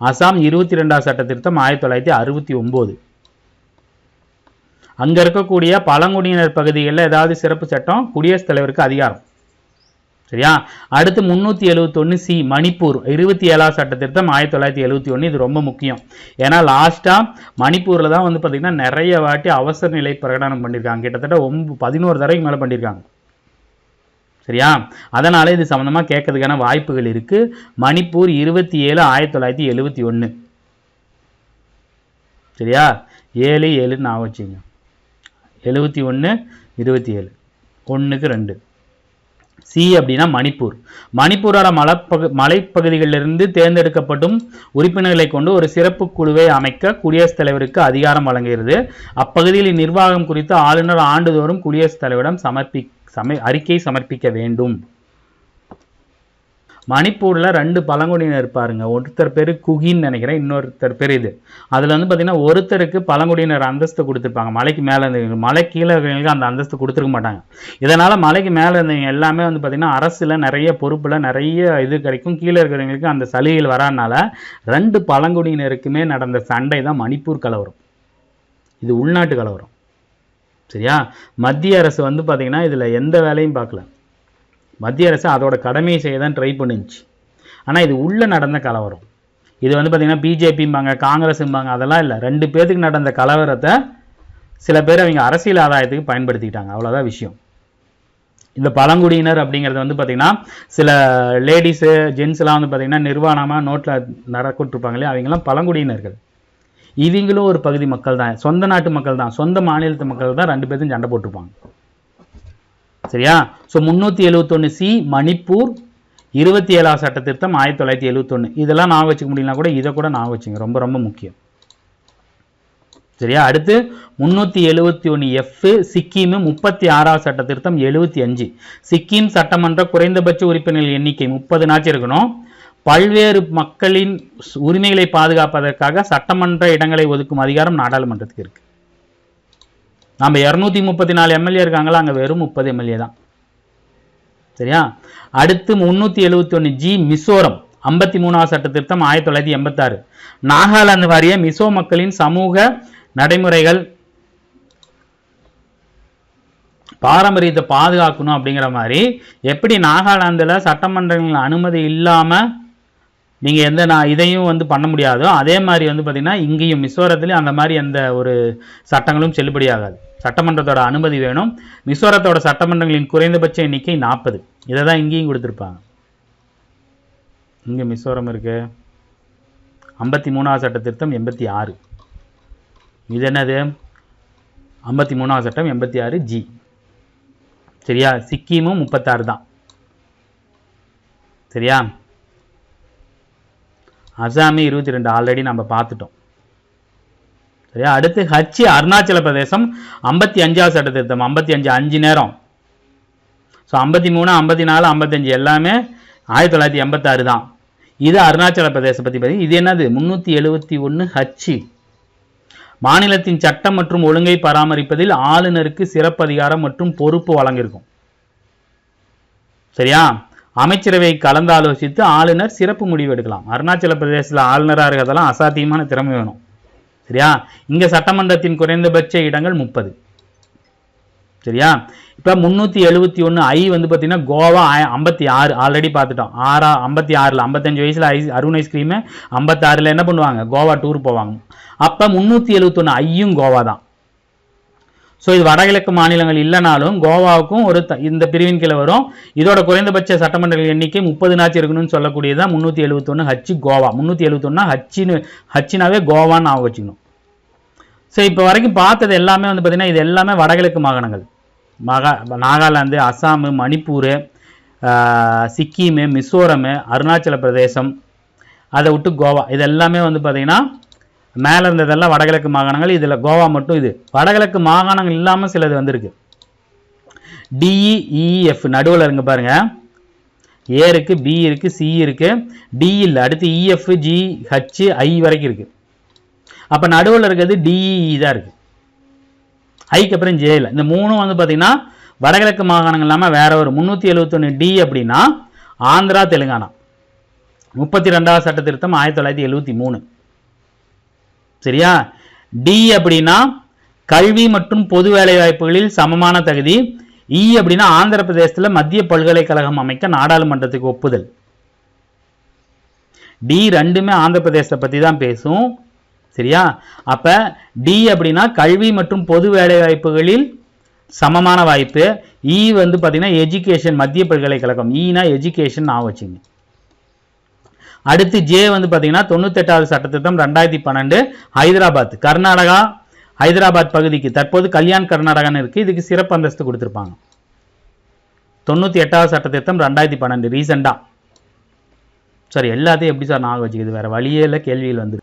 அசாம் 22வது சட்ட திருத்தம் 1969. அங்கே இருக்கக்கூடிய பழங்குடியினர் பகுதிகளில் ஏதாவது சிறப்பு சட்டம் குடியரசுத் தலைவருக்கு அதிகாரம். சரியா? அடுத்து 371C மணிப்பூர் 27வது சட்ட திருத்தம் 1971. இது ரொம்ப முக்கியம். ஏன்னா லாஸ்ட்டாக மணிப்பூரில் தான் வந்து பார்த்திங்கன்னா நிறைய வாட்டி அவசர நிலை பிரகடனம் பண்ணியிருக்காங்க. கிட்டத்தட்ட 11 தடவைக்கு மேலே பண்ணியிருக்காங்க. சரியா? அதனால் இது சம்மந்தமாக கேட்கறதுக்கான வாய்ப்புகள் இருக்குது. மணிப்பூர் 27 1971. சரியா? 7 நான் வச்சுங்க. 71 27 1க்கு 2. சி அப்படின்னா மணிப்பூர். மணிப்பூரோட மலைப்பகுதிகளிலிருந்து தேர்ந்தெடுக்கப்படும் உறுப்பினர்களை கொண்டு ஒரு சிறப்பு குழுவை அமைக்க குடியரசுத் தலைவருக்கு அதிகாரம் வழங்குகிறது. அப்பகுதியில் நிர்வாகம் குறித்து ஆளுநர் ஆண்டுதோறும் குடியரசுத் தலைவரிடம் அறிக்கை சமர்ப்பிக்க வேண்டும். மணிப்பூரில் 2 பழங்குடியினர் இருப்பாருங்க. ஒருத்தர் பேர் குகின்னு நினைக்கிறேன், இன்னொருத்தர் பேர் இது. அதில் வந்து பார்த்திங்கன்னா ஒருத்தருக்கு பழங்குடியினர் அந்தஸ்து கொடுத்துருப்பாங்க. மலைக்கு மேலே இருந்தவங்க, மலை கீழே இருக்கிறவங்களுக்கு அந்த அந்தஸ்து கொடுத்துருக்க மாட்டாங்க. இதனால் மலைக்கு மேலே இருந்தவங்க எல்லாமே வந்து பார்த்திங்கன்னா அரசில் நிறைய பொறுப்பில் நிறைய இது கிடைக்கும். கீழே இருக்கிறவங்களுக்கு அந்த சலுகைகள் வராதனால 2 பழங்குடியினருக்குமே நடந்த சண்டை தான் மணிப்பூர் கலவரம். இது உள்நாட்டு கலவரம். சரியா? மத்திய அரசு வந்து பார்த்திங்கன்னா இதில் எந்த வேலையும் பார்க்கல. மத்திய அரசு அதோட கடமையை செய்ய தான் ட்ரை பண்ணிச்சு. ஆனால் இது உள்ளே நடந்த கலவரம். இது வந்து பார்த்திங்கன்னா பிஜேபிம்பாங்க, காங்கிரஸும்பாங்க, அதெல்லாம் இல்லை. 2 பேருக்கு நடந்த கலவரத்தை சில பேர் அவங்க அரசியல் ஆதாயத்துக்கு பயன்படுத்திக்கிட்டாங்க. அவ்வளோதான் விஷயம். இந்த பழங்குடியினர் அப்படிங்கிறது வந்து பார்த்திங்கன்னா சில லேடிஸு ஜென்ஸ்லாம் வந்து பார்த்திங்கன்னா நிர்வாணமாக நோட்டில் நடக்கிட்டுருப்பாங்களே, அவங்கெல்லாம் பழங்குடியினர்கள். இவங்களும் ஒரு பகுதி மக்கள் தான், சொந்த நாட்டு மக்கள் தான், சொந்த மாநிலத்து மக்கள் தான். 2 பேர்த்தையும் சண்டை போட்டிருப்பாங்க. சரியா? ஸோ 371C மணிப்பூர் 27வது சட்ட திருத்தம் 1971. இதெல்லாம் நான் வச்சுக்க முடியலனா கூட இதை கூட நான் வச்சுங்க, ரொம்ப ரொம்ப முக்கியம். சரியா? அடுத்து 371F சிக்கிம் 36வது சட்ட திருத்தம் 75. சிக்கிம் சட்டமன்ற குறைந்தபட்ச உறுப்பினர்கள் எண்ணிக்கை 30 இருக்கணும். பல்வேறு மக்களின் உரிமைகளை பாதுகாப்பதற்காக சட்டமன்ற இடங்களை ஒதுக்கும் அதிகாரம் நாடாளுமன்றத்துக்கு இருக்கு. நம்ம 234 எம்எல்ஏ இருக்காங்களா, அங்கே வெறும் 30 எம்எல்ஏ தான். சரியா? அடுத்து 371G மிசோரம் 53வது சட்ட திருத்தம் 1986. நாகாலாந்து வாரிய மிசோ மக்களின் சமூக நடைமுறைகள் பாரம்பரியத்தை பாதுகாக்கணும் அப்படிங்கிற மாதிரி எப்படி நாகாலாந்தில் சட்டமன்றங்களில் அனுமதி இல்லாமல் நீங்கள் இதையும் வந்து பண்ண முடியாதோ, அதே மாதிரி வந்து பார்த்திங்கன்னா இங்கேயும் மிசோரத்துலேயும் அந்த மாதிரி எந்த ஒரு சட்டங்களும் செல்லுபடியாகாது. சட்டமன்றத்தோட அனுமதி வேணும். மிசோரத்தோட சட்டமன்றங்களின் குறைந்தபட்ச எண்ணிக்கை 40. இதை தான் இங்கேயும் கொடுத்துருப்பாங்க. இங்கே மிசோரம் இருக்கு. 53வது சட்ட திருத்தம் 86. இது என்னது? 53வது சட்டம் 86G. சரியா? சிக்கிமும் 36 தான். சரியா? அசாமி 22 ஆல்ரெடி நம்ம பார்த்துட்டோம். சரியா? அடுத்து ஹச் அருணாச்சல பிரதேசம் 55வது சட்ட திருத்தம் 55 5 நேரம். ஸோ 53 54 55 எல்லாமே 1986 தான். இது அருணாச்சல பிரதேச பற்றி இது என்னது? 371H மாநிலத்தின் சட்டம் மற்றும் ஒழுங்கை பராமரிப்பதில் ஆளுநருக்கு சிறப்பு அதிகாரம் மற்றும் பொறுப்பு வழங்கியிருக்கும். சரியா? அமைச்சரவை கலந்தாலோசித்து ஆளுநர் சிறப்பு முடிவு எடுக்கலாம். அருணாச்சல பிரதேசத்தில் ஆளுநராக இருக்கிறதெல்லாம் அசாத்தியமான திறமை வேணும். சரியா? இங்கே சட்டமன்றத்தின் குறைந்தபட்ச இடங்கள் 30. சரியா? இப்போ 371I வந்து பார்த்தீங்கன்னா கோவா 56 ஆல்ரெடி பார்த்துட்டோம். 56ல் 55 வயசில் அருண் ஐஸ்கிரீமு 56ல் என்ன பண்ணுவாங்க? கோவா டூர் போவாங்க. அப்போ 371Iயும் கோவா தான். ஸோ இது வடகிழக்கு மாநிலங்கள் இல்லைனாலும் கோவாவுக்கும் ஒரு இந்த பிரிவின் கீழே வரும். இதோட குறைந்தபட்ச சட்டமன்றங்கள் எண்ணிக்கை 30 இருக்கணும்னு சொல்லக்கூடியதான் 371H கோவா. 371 ஹச்சினாவே கோவான்னு ஆக வச்சுக்கணும். ஸோ இப்போ வரைக்கும் பார்த்தது எல்லாமே வந்து பார்த்திங்கன்னா இது எல்லாமே வடகிழக்கு மாகாணங்கள். நாகாலாந்து, அசாமு, மணிப்பூர், சிக்கிமு, மிசோரமு, அருணாச்சல பிரதேசம், அதை விட்டு கோவா, இது எல்லாமே வந்து பார்த்திங்கன்னா மேலே இருந்ததெல்லாம் வடகிழக்கு மாகாணங்கள். இதில் கோவா மட்டும் இது வடகிழக்கு மாகாணங்கள் இல்லாமல் சிலது வந்திருக்கு. டிஇஎஃப் நடுவில் இருங்க பாருங்க. ஏ இருக்கு, பி இருக்கு, சி இருக்கு, டி இல்லை. அடுத்து இஎஃப், ஜி, ஹச், ஐ வரைக்கும் இருக்கு. அப்போ நடுவில் இருக்கிறது டிஇ தான் இருக்கு. ஐக்கு அப்புறம் ஜே இல்லை. இந்த மூணும் வந்து பார்த்தீங்கன்னா வடகிழக்கு மாகாணங்கள் இல்லாமல் வேற ஒரு 371D அப்படின்னா ஆந்திரா, தெலுங்கானா. 32வது சட்ட திருத்தம் 1973. சரியா? டி அப்படின்னா கல்வி மற்றும் பொது வேலை வாய்ப்புகளில் சமமான தகுதி. இ அப்படின்னா ஆந்திர பிரதேசத்தில் மத்திய பல்கலைக்கழகம் அமைக்க நாடாளுமன்றத்துக்கு ஒப்புதல். டி ரெண்டுமே ஆந்திர பிரதேசத்தை பற்றி தான் பேசும். சரியா? அப்போ டி அப்படின்னா கல்வி மற்றும் பொது வேலை வாய்ப்புகளில் சமமான வாய்ப்பு. இ வந்து பார்த்தீங்கன்னா எஜுகேஷன், மத்திய பல்கலைக்கழகம். ஈனா எஜுகேஷன் நான் வச்சுங்க. அடுத்து ஜே வந்து பார்த்தீங்கன்னா 98வது சட்டத்திட்டம் 2012 ஹைதராபாத், கர்நாடகா ஹைதராபாத் பகுதிக்கு தற்போது கல்யாண் கர்நாடகான்னு இருக்குது. இதுக்கு சிறப்பு அந்தஸ்து கொடுத்துருப்பாங்க. 98வது சட்டத்திட்டம் 2012 ரீசெண்டாக. சார் எல்லாத்தையும் எப்படி சார் ஞாபகம் வச்சுக்குது? வேறு வழியே இல்லை, கேள்வியில் வந்து.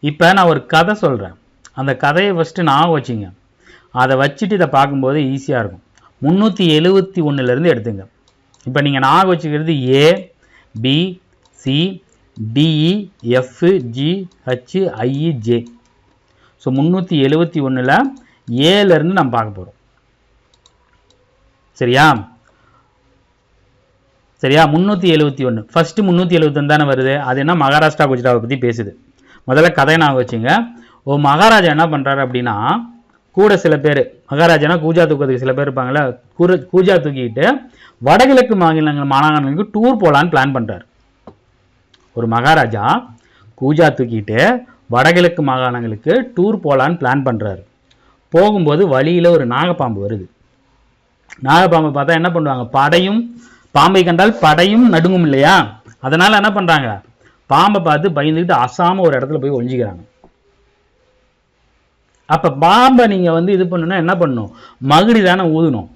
இப்போ நான் ஒரு கதை சொல்கிறேன், அந்த கதையை ஃபஸ்ட்டு ஞாபகம் வச்சுங்க. அதை வச்சுட்டு இதை பார்க்கும்போது ஈஸியாக இருக்கும். 371 எடுத்துங்க. இப்போ நீங்கள் ஞாபகம் வச்சுக்கிறது A, B, C, D, F, G, H, I, J. So 371 ஏலேருந்து நம்ம பார்க்க போகிறோம். சரியா? சரியா? 371 ஃபஸ்ட்டு 371 தானே வருது. அது என்ன மகாராஷ்டிரா குஜராத்தை பற்றி பேசுது. முதல்ல கதை ஞாபகம் வச்சுங்க. மகாராஜா என்ன பண்ணுறாரு அப்படின்னா, கூட சில பேர், மகாராஜானா கூஜா தூக்கிறதுக்கு சில பேர் இருப்பாங்களே, கூஜா தூக்கிட்டு வடகிழக்கு மாகாணங்களுக்கு டூர் போகலான்னு பிளான் பண்ணுறாரு. ஒரு மகாராஜா கூஜா தூக்கிட்டு வடகிழக்கு மாகாணங்களுக்கு டூர் போகலான்னு பிளான் பண்ணுறாரு. போகும்போது வழியில் ஒரு நாகப்பாம்பு வருது. நாகப்பாம்பை பார்த்தா என்ன பண்ணுவாங்க? பாம்பை கண்டால் படையும் நடுங்கும் இல்லையா? அதனால் என்ன பண்ணுறாங்க? பாம்பை பார்த்து பயந்துக்கிட்டு அசாம ஒரு இடத்துல போய் ஒழிஞ்சிக்கிறாங்க. அப்போ பாம்பை நீங்கள் வந்து இது பண்ணணும்னா என்ன பண்ணணும்? மகுடி தானே ஊதணும்.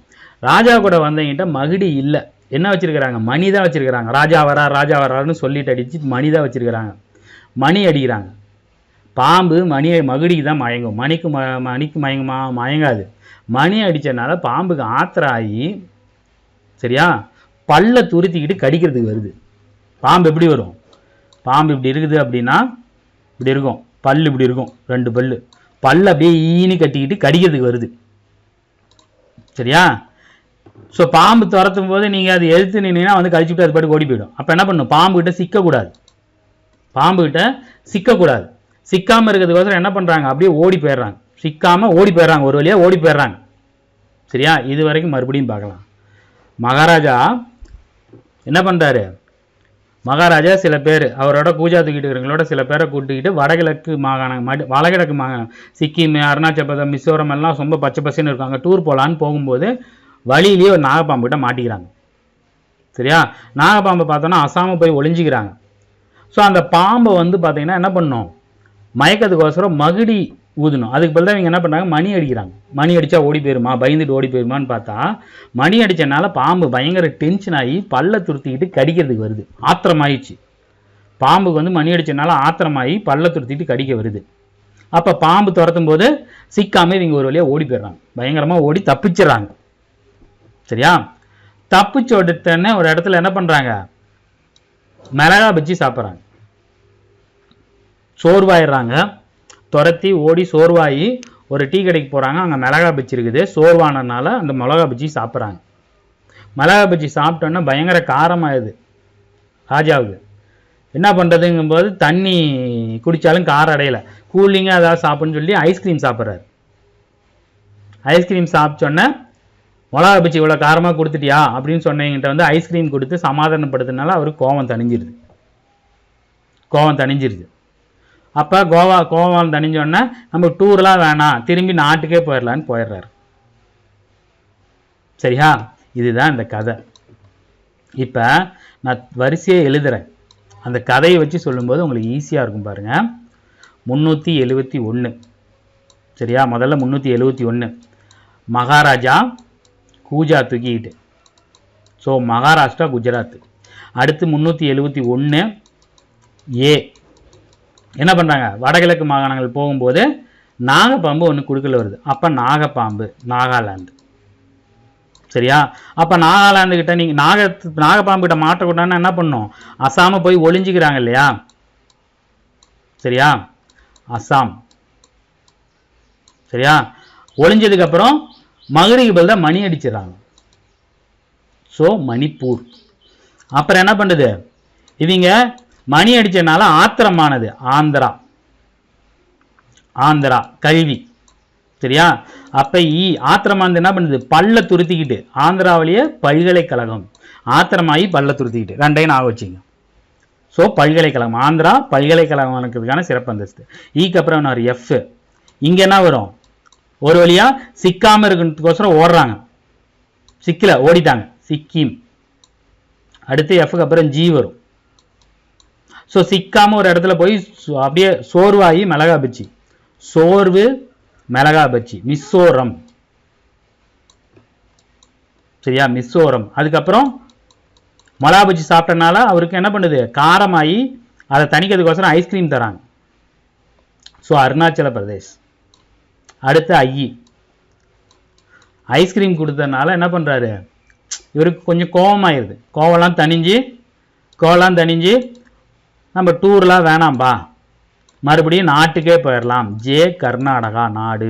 ராஜா கூட வந்தவங்கிட்ட மகுடி இல்லை, என்ன வச்சிருக்கிறாங்க? மணி தான் வச்சிருக்கிறாங்க. ராஜா வராருன்னு சொல்லிட்டு அடித்து மணி தான் வச்சிருக்கிறாங்க. மணி அடிக்கிறாங்க. பாம்பு மகுடிக்கு தான் மயங்கும், மணிக்கு மயங்காது. மணி அடித்தனால பாம்புக்கு ஆத்திரம் ஆகி, சரியா, பல்ல துருத்திக்கிட்டு கடிக்கிறதுக்கு வருது. பாம்பு எப்படி வரும்? பாம்பு இப்படி இருக்குது அப்படின்னா இப்படி இருக்கும், பல்லு இப்படி இருக்கும், 2 பல்லு அப்படியே ஈனி கட்டிக்கிட்டு கடிக்கிறதுக்கு வருது. சரியா? ஸோ பாம்பு துரத்தும் போது நீங்கள் அது எழுத்து நின்னீங்கன்னா வந்து கழிச்சுட்டு அது பாட்டு ஓடி போயிடும். அப்போ என்ன பண்ணணும்? பாம்புகிட்ட சிக்கக்கூடாது. சிக்காமல் இருக்கிறதுக்கோசரம் என்ன பண்ணுறாங்க? அப்படியே ஓடி போயிடுறாங்க. சிக்காமல் ஓடி போயிடுறாங்க, ஒரு வழியாக ஓடி போயிடுறாங்க. சரியா? இது வரைக்கும் மறுபடியும் பார்க்கலாம். மகாராஜா என்ன பண்ணுறாரு? மகாராஜா சில பேர் அவரோட கூஜா தூக்கிட்டு இருக்கிறவங்களோட சில பேரை கூட்டிக்கிட்டு வடகிழக்கு மாகாணம் சிக்கிம், அருணாச்சல பிரதேசம், மிசோரம் எல்லாம் ரொம்ப பச்சை பசன்னு இருக்காங்க. டூர் போகலான்னு போகும்போது வழியிலேயே ஒரு நாகப்பாம்புகிட்ட மாட்டிக்கிறாங்க. சரியா? நாகப்பாம்பை பார்த்தோன்னா அசாம போய் ஒளிஞ்சிக்கிறாங்க. ஸோ அந்த பாம்பை வந்து பார்த்தீங்கன்னா என்ன பண்ணணும்? மயக்கத்துக்கோசரம் மகுடி ஊதணும். அதுக்கு பதிலாக இவங்க என்ன பண்ணுறாங்க? மணி அடிக்கிறாங்க. மணி அடித்தா ஓடி போயிருமா, பயந்துட்டு ஓடி போயிருமான்னு பார்த்தா மணி அடித்தனால பாம்பு பயங்கர டென்ஷன் ஆகி பல்ல துருத்திக்கிட்டு கடிக்கிறதுக்கு வருது. ஆத்திரமாயிடுச்சு. பாம்புக்கு வந்து மணி அடித்தனால ஆத்திரமாகி பல்ல துருத்திட்டு கடிக்க வருது. அப்போ பாம்பு துரத்தும் போது சிக்காமல் இவங்க ஒரு வழியாக ஓடி போயிடுறாங்க. பயங்கரமாக ஓடி தப்பிச்சிடுறாங்க. சரியா? தப்பிச்சு ஓடுத்தோடனே ஒரு இடத்துல என்ன பண்ணுறாங்க? மிளகா பஜ்ஜி சாப்பிட்றாங்க. சோர்வாயிடுறாங்க. துரத்தி ஓடி சோர்வாகி ஒரு டீ கடைக்கு போகிறாங்க. அங்கே மிளகா பஜ்ஜி இருக்குது. சோர்வானதுனால அந்த மிளகா பஜ்ஜி சாப்பிட்றாங்க. மிளகா பஜ்ஜி சாப்பிட்டோன்னா பயங்கர காரமாகுது ராஜாவுக்கு. என்ன பண்ணுறதுங்கும்போது தண்ணி குடித்தாலும் காரம் அடையலை. கூலிங்காக ஏதாவது சாப்பிட்ணுன்னு சொல்லி ஐஸ்கிரீம் சாப்பிட்றாரு. ஐஸ்கிரீம் சாப்பிட்டோன்னே மிளகா பஜ்ஜி இவ்வளோ காரமாக கொடுத்துட்டியா அப்படின்னு சொன்னவங்கிட்ட வந்து ஐஸ்கிரீம் கொடுத்து சமாதானப்படுத்தினால அவருக்கு கோவம் தணிஞ்சிருது. அப்போ கோவம் தணிஞ்சோடனே நம்ம டூர்லாம் வேணாம், திரும்பி நாட்டுக்கே போயிடலான்னு போயிடுறாரு. சரியா? இதுதான் இந்த கதை. இப்போ நான் வரிசையை எழுதுகிறேன். அந்த கதையை வச்சு சொல்லும்போது உங்களுக்கு ஈஸியாக இருக்கும் பாருங்கள். 371. சரியா? முதல்ல 371 மகாராஜா கூஜா தூக்கிட்டு. ஸோ மகாராஷ்டிரா குஜராத். அடுத்து 371 ஏ என்ன பண்ணுறாங்க? வடகிழக்கு மாகாணங்கள் போகும்போது நாகப்பாம்பு ஒன்று குடுக்கல வருது. அப்போ நாகப்பாம்பு நாகாலாந்து. சரியா? அப்போ நாகாலாந்துக்கிட்ட நீங்கள் நாகப்பாம்புக்கிட்ட மாட்டக்கூடாதுன்னு என்ன பண்ணணும்? அசாம போய் ஒளிஞ்சிக்கிறாங்க இல்லையா? சரியா? அசாம். சரியா? ஒளிஞ்சதுக்கப்புறம் மகுடிக்கு பதிலாக மணி அடிச்சிடறாங்க. ஸோ மணிப்பூர். அப்புறம் என்ன பண்ணுது? இவங்க மணி அடிச்சனால ஆத்திரமானது ஆந்திரா. ஆந்திரா கல்வி. சரியா? அப்ப ஆத்திரமானது என்ன பண்ணுது? பல்ல துருத்திக்கிட்டு. ஆந்திராவிலேயே பல்கலைக்கழகம். ஆத்திரமாயி பல்ல துருத்திக்கிட்டு. ரெண்டையும் நான் வச்சுங்க. ஸோ பல்கலைக்கழகம். ஆந்திரா பல்கலைக்கழகம் இருக்கிறதுக்கான சிறப்பு அந்தஸ்து. ஈக்கு அப்புறம் நான் எஃப். இங்க என்ன வரும்? ஒரு வழியா சிக்காம இருக்கிறதுக்கோசரம் ஓடுறாங்க, சிக்கல ஓடிட்டாங்க, சிக்கிம். அடுத்து எஃப்க்கு அப்புறம் ஜி வரும். ஸோ சிக்காம ஒரு இடத்துல போய் அப்படியே சோர்வாகி மிளகா பச்சி. சோர்வு மிளகா பச்சி. மிசோரம். சரியா? மிசோரம். அதுக்கப்புறம் மிளகா பச்சி சாப்பிட்டனால அவருக்கு என்ன பண்ணுது? காரமாயி அதை தணிக்கிறதுக்கோசரம் ஐஸ்கிரீம் தராங்க. ஸோ அருணாச்சல பிரதேஷ். அடுத்து ஐஸ்கிரீம் கொடுத்ததுனால என்ன பண்றாரு? இவருக்கு கொஞ்சம் கோபமாயிருது. கோவம்லாம் தணிஞ்சு நம்ம டூர்லாம் வேணாம்பா, மறுபடியும் நாட்டுக்கே போயிடலாம். ஜே கர்நாடகா நாடு.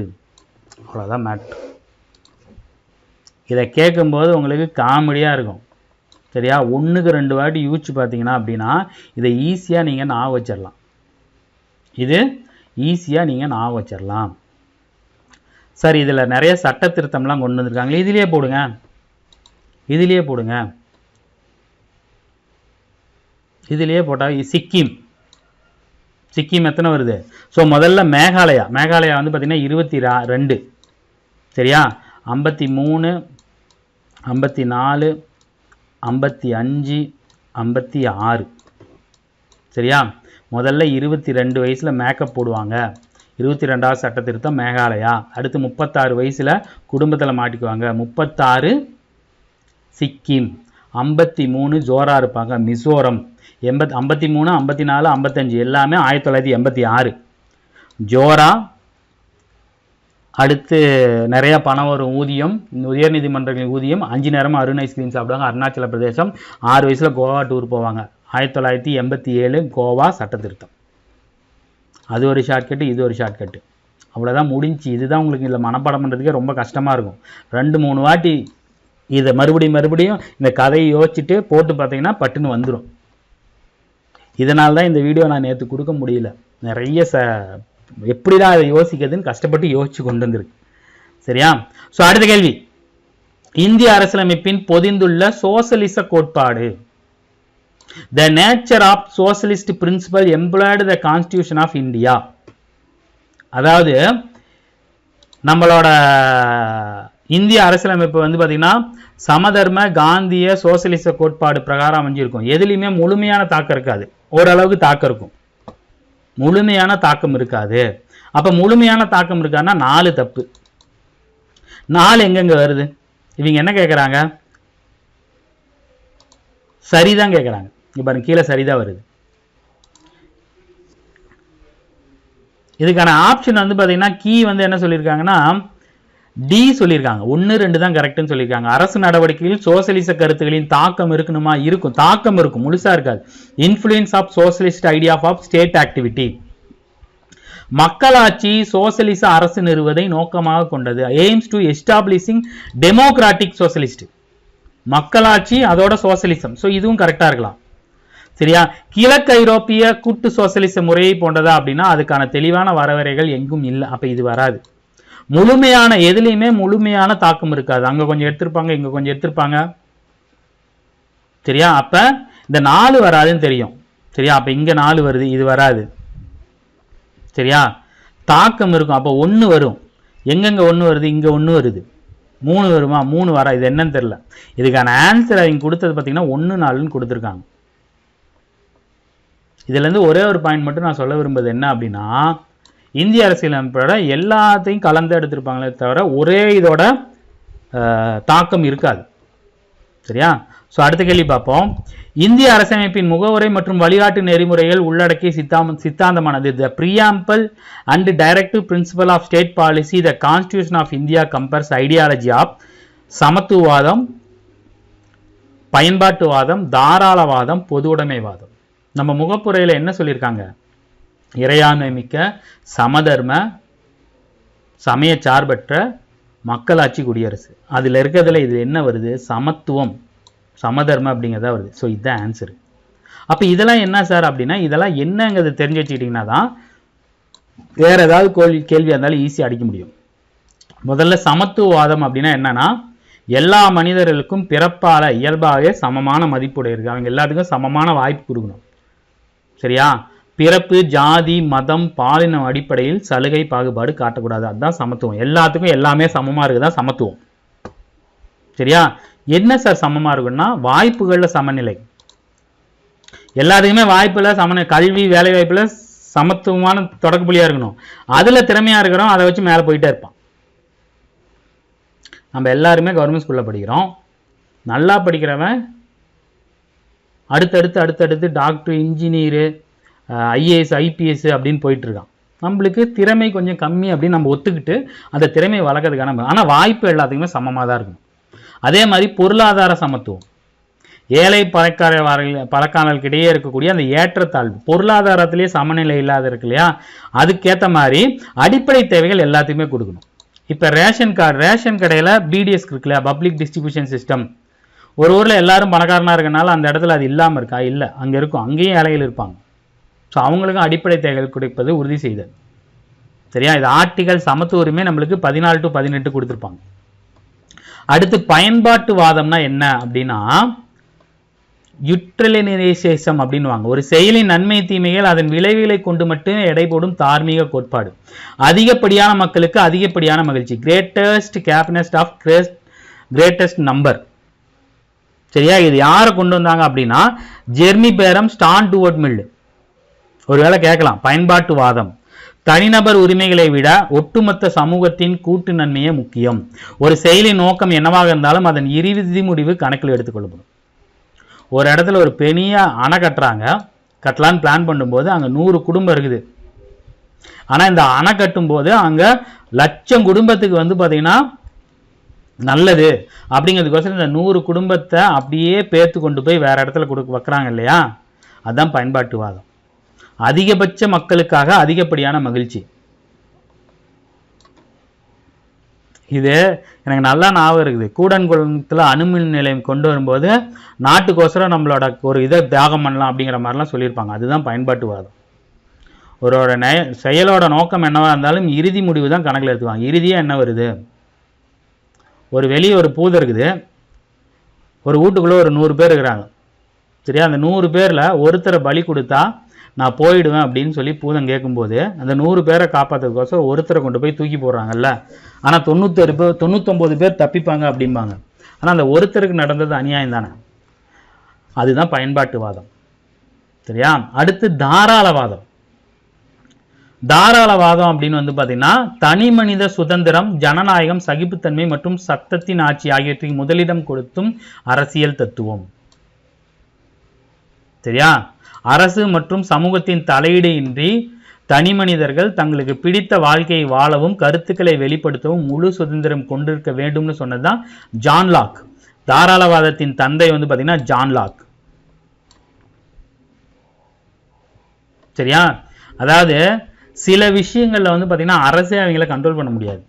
அவ்வளோதான் மேட்ரு. இதை கேட்கும்போது உங்களுக்கு காமெடியாக இருக்கும். சரியா? 1க்கு 2 வாட்டி யூஸ் பார்த்தீங்கன்னா அப்படின்னா இதை ஈஸியாக நீங்கள் ஞாபகம் வச்சிடலாம். சரி, இதில் நிறைய சட்ட திருத்தம்லாம் கொண்டு வந்திருக்காங்களே, இதிலேயே போடுங்க. இதிலேயே போட்டால் சிக்கிம் எத்தனை வருது? ஸோ முதல்ல மேகாலயா வந்து பார்த்தீங்கன்னா 22. சரியா? 53, 54, 55, 56. சரியா? முதல்ல 22 வயசில் மேக்கப் போடுவாங்க. 22வது சட்ட திருத்தம் மேகாலயா. அடுத்து 36 வயசில் குடும்பத்தில் மாட்டிக்குவாங்க. 36 சிக்கிம். 53 ஜோரா இருப்பாங்க, மிசோரம். 53, 54, 55 எல்லாமே 1986 ஜோரா. அடுத்து நிறைய பணம் வரும், ஊதியம், உயர்நீதிமன்றங்களின் ஊதியம். 5 நேரமும் அருண் ஐஸ்கிரீம் சாப்பிடுவாங்க. அருணாச்சல பிரதேசம். 6 வயசில் கோவா டூர் போவாங்க. 1987 கோவா சட்ட திருத்தம். அது ஒரு ஷார்ட்கட்டு, இது ஒரு ஷார்ட்கட்டு. அவ்வளோதான், முடிஞ்சு. இதுதான் உங்களுக்கு இதில் மனப்பாடம் பண்ணுறதுக்கே ரொம்ப கஷ்டமாக இருக்கும். 2-3 வாட்டி இதை மறுபடியும் இந்த கதையை யோசிச்சுட்டு போட்டு பார்த்தீங்கன்னா பட்டுன்னு வந்துடும். இதனால தான் இந்த வீடியோ நான் நேற்று கொடுக்க முடியல. நிறைய எப்படிதான் அதை யோசிக்கிறதுன்னு கஷ்டப்பட்டு யோசிச்சு கொண்டு வந்திருக்கு. சரியா? ஸோ அடுத்த கேள்வி, இந்திய அரசியலமைப்பின் பொதிந்துள்ள சோசலிச கோட்பாடு. The nature of socialist principle employed the Constitution of India. அதாவது நம்மளோட இந்திய அரசியலமைப்பு வந்து பார்த்தீங்கன்னா சமதர்ம காந்திய சோசியலிச கோட்பாடு பிரகாரம் அமைஞ்சிருக்கும். எதுலையுமே முழுமையான தாக்கம் இருக்காது, ஓரளவுக்கு தாக்கம் இருக்கும், முழுமையான தாக்கம் இருக்காது. அப்ப முழுமையான தாக்கம் இருக்காதுன்னா 4 தப்பு. 4 எங்கெங்க வருது? இவங்க என்ன கேட்குறாங்க? சரிதான் கேட்குறாங்க. இப்போ கீழே சரிதான் வருது. இதுக்கான ஆப்ஷன் வந்து பார்த்தீங்கன்னா கீ வந்து என்ன சொல்லியிருக்காங்கன்னா டி சொல்லியிருக்காங்க. 1, 2 தான் கரெக்ட்னு சொல்லியிருக்காங்க. அரசு நடவடிக்கையில் சோசியலிச கருத்துக்களின் தாக்கம் இருக்கணுமா? இருக்கும், தாக்கம் இருக்கும், முழுசா இருக்காது. Influence of socialist idea of state activity. மக்களாட்சி சோசியலிச அரசு நிறுவதை நோக்கமாக கொண்டது. Aims to establishing democratic socialist. மக்களாட்சி அதோட சோசியலிசம். ஸோ இதுவும் கரெக்டாக இருக்கலாம். சரியா? கிழக்கு ஐரோப்பிய கூட்டு சோசியலிச முறையை போன்றதா அப்படின்னா அதுக்கான தெளிவான வரையறைகள் எங்கும் இல்லை. அப்ப இது வராது. முழுமையான எதுலையுமே முழுமையான தாக்கம் இருக்காது. அங்க கொஞ்சம் எடுத்திருப்பாங்க, இங்க கொஞ்சம் எடுத்திருப்பாங்க. சரியா? அப்ப இந்த 4 வராதுன்னு தெரியும். சரியா? அப்ப இங்க 4 வருது, இது வராது. சரியா? தாக்கம் இருக்கும். அப்ப 1 வரும். எங்கெங்க 1 வருது? இங்க 1 வருது. 3 வருமா? 3 வரா. இது என்னன்னு தெரியல. இதுக்கான ஆன்சர் அவங்க கொடுத்தது பார்த்தீங்கன்னா 1, 4ன்னு கொடுத்துருக்காங்க. இதுல இருந்து ஒரே ஒரு பாயிண்ட் மட்டும் நான் சொல்ல விரும்புவது என்ன அப்படின்னா, இந்திய அரசியலமைப்போட எல்லாத்தையும் கலந்து எடுத்திருப்பாங்களே தவிர ஒரே இதோட தாக்கம் இருக்காது. சரியா? ஸோ அடுத்த கேள்வி பார்ப்போம். இந்திய அரசியலமைப்பின் முகவுரை மற்றும் வழிகாட்டு நெறிமுறைகள் உள்ளடக்கிய சித்தாந்தமானது. The preamble and directive principle of state policy the constitution of India compares ideology of சமத்துவவாதம், பயன்பாட்டுவாதம், தாராளவாதம், பொது உடைமைவாதம். நம்ம முகப்புரையில் என்ன சொல்லியிருக்காங்க? இறையாண்மை மிக்க சமதர்ம சமய சார்பற்ற மக்களாட்சி குடியரசு. அதில் இருக்கிறதுல இது என்ன வருது? சமத்துவம், சமதர்மம் அப்படிங்கிறதா வருது. ஸோ இதுதான் ஆன்சரு. அப்ப இதெல்லாம் என்ன சார் அப்படின்னா, இதெல்லாம் என்னங்கிறது தெரிஞ்சு வச்சுக்கிட்டீங்கன்னா தான் வேற ஏதாவது கேள்வியா இருந்தாலும் ஈஸியா அடிக்க முடியும். முதல்ல சமத்துவவாதம் அப்படின்னா என்னன்னா, எல்லா மனிதர்களுக்கும் பிறப்பால இயல்பாகவே சமமான மதிப்புடையது, அவங்க எல்லாத்துக்கும் சமமான வாய்ப்பு கொடுக்கணும். சரியா? பிறப்பு, ஜாதி, மதம், பாலினம் அடிப்படையில் சலுகை பாகுபாடு காட்டக்கூடாது. அதுதான் சமத்துவம். எல்லாத்துக்கும் எல்லாமே சமமா இருக்குதான் சமத்துவம். சரியா? என்ன சார் சமமா இருக்குன்னா, வாய்ப்புகள்ல சமநிலை. எல்லாத்துக்குமே வாய்ப்புல சமநிலை, கல்வி வேலை வாய்ப்புல சமத்துவமான தொடக்க புள்ளியா இருக்கணும். அதுல திறமையா இருக்கிறோம், அதை வச்சு மேல போயிட்டே இருப்பான். நம்ம எல்லாருமே கவர்மெண்ட் ஸ்கூல்ல படிக்கிறோம். நல்லா படிக்கிறவன் அடுத்தடுத்து டாக்டர், இன்ஜினியரு, ஐஏஎஸ், ஐபிஎஸ் அப்படின்னு போயிட்டு இருக்கான். நம்மளுக்கு திறமை கொஞ்சம் கம்மி அப்படின்னு நம்ம ஒத்துக்கிட்டு அந்த திறமையை வளர்க்கறதுக்கான, ஆனால் வாய்ப்பு எல்லாத்துக்குமே சமமாக தான் இருக்கணும். அதே மாதிரி பொருளாதார சமத்துவம், ஏழை பணக்காரர்களிடையே இருக்கக்கூடிய அந்த ஏற்றத்தாழ்வு, பொருளாதாரத்திலேயே சமநிலை இல்லாத இருக்கு இல்லையா, அதுக்கேற்ற மாதிரி அடிப்படை தேவைகள் எல்லாத்தையுமே கொடுக்கணும். இப்போ ரேஷன் கடையில் பிடிஎஸ் இருக்குல்ல, பப்ளிக் டிஸ்ட்ரிபியூஷன் சிஸ்டம். ஒரு ஊரில் எல்லாரும் பணக்காரனாக இருக்கனால அந்த இடத்துல அது இல்லாமல் இருக்கா? இல்லை, அங்கே இருக்கும். அங்கேயும் ஏழைகள் இருப்பாங்க. ஸோ அவங்களுக்கும் அடிப்படை தேவைகள் கொடுப்பது உறுதி செய்தல். சரியா? இது ஆர்டிகல் சமத்துவ உரிமை நம்மளுக்கு 14 to 18 கொடுத்துருப்பாங்க. அடுத்து பயன்பாட்டு வாதம்னா என்ன அப்படின்னா, யுட்டிலிட்டேரியனிசம் அப்படின்வாங்க. ஒரு செயலின் நன்மை தீமைகள் அதன் விளைவுகளை கொண்டு மட்டுமே எடை போடும் தார்மீக கோட்பாடு. அதிகப்படியான மக்களுக்கு அதிகப்படியான மகிழ்ச்சி, greatest happiness of greatest number. சரியா? இது யாரை கொண்டு வந்தாங்க அப்படின்னா, ஜெர்மி பேரம், ஸ்டான் டுவர்ட் மில். ஒருவேளை கேட்கலாம், பயன்பாட்டு வாதம் தனிநபர் உரிமைகளை விட ஒட்டுமொத்த சமூகத்தின் கூட்டு நன்மையே முக்கியம். ஒரு செயலின் நோக்கம் என்னவாக இருந்தாலும் அதன் இறுதி முடிவு கணக்கில் எடுத்துக்கொள்ளப்படும். ஒரு இடத்துல ஒரு பெரிய அணை கட்டலான்னு பிளான் பண்ணும்போது அங்கே 100 குடும்பம் இருக்குது. ஆனால் இந்த அணை கட்டும் போது அங்கே 1,00,000 குடும்பத்துக்கு பார்த்தீங்கன்னா நல்லது அப்படிங்கிறதுக்கோசரம் இந்த 100 குடும்பத்தை அப்படியே பேர்த்து கொண்டு போய் வேற இடத்துல வைக்கிறாங்க இல்லையா, அதுதான் பயன்பாட்டுவாதம். அதிகபட்ச மக்களுக்காக அதிகப்படியான மகிழ்ச்சி. இது எனக்கு நல்லா ஞாபகம் இருக்குது. கூடன்குளத்தில் அணுமின் நிலையம் கொண்டு வரும்போது நாட்டுக்கோசரம் நம்மளோட ஒரு இதை தியாகம் பண்ணலாம் அப்படிங்கிற மாதிரிலாம் சொல்லியிருப்பாங்க. அதுதான் பயன்பாட்டுவாதம். ஒரு செயலோட நோக்கம் என்னவா இருந்தாலும் இறுதி முடிவு தான் கணக்கில் எடுத்துவாங்க. இறுதியாக என்ன வருது, ஒரு வெளியே ஒரு பூதை இருக்குது, ஒரு வீட்டுக்குள்ளே ஒரு 100 பேர் இருக்கிறாங்க. சரியா? அந்த 100 பேரில் ஒருத்தரை பலி கொடுத்தா நான் போயிடுவேன் அப்படின்னு சொல்லி பூதம் கேட்கும்போது அந்த 100 பேரை காப்பாற்றுறதுக்கோசரம் ஒருத்தரை கொண்டு போய் தூக்கி போடுறாங்கல்ல. ஆனால் 99 பேர் தப்பிப்பாங்க அப்படிம்பாங்க. ஆனால் அந்த ஒருத்தருக்கு நடந்தது அநியாயம் தானே. அதுதான் பயன்பாட்டுவாதம். சரியா? அடுத்து தாராளவாதம். தாராளவாதம் அப்படின்னு பார்த்தீங்கன்னா, தனி மனித சுதந்திரம், ஜனநாயகம், சகிப்புத்தன்மை மற்றும் சட்டத்தின் ஆட்சி ஆகியவற்றுக்கு முதலிடம் கொடுத்தும் அரசியல் தத்துவம். சரியா? அரசு மற்றும் சமூகத்தின் தலையீடு இன்றி தனி மனிதர்கள் தங்களுக்கு பிடித்த வாழ்க்கையை வாழவும் கருத்துக்களை வெளிப்படுத்தவும் முழு சுதந்திரம் கொண்டிருக்க வேண்டும்னு சொன்னதுதான் ஜான் லாக். தாராளவாதத்தின் தந்தை பார்த்தீங்கன்னா ஜான் லாக். சரியா? அதாவது சில விஷயங்கள்ல பார்த்தீங்கன்னா அரசே அவங்களை கண்ட்ரோல் பண்ண முடியாது.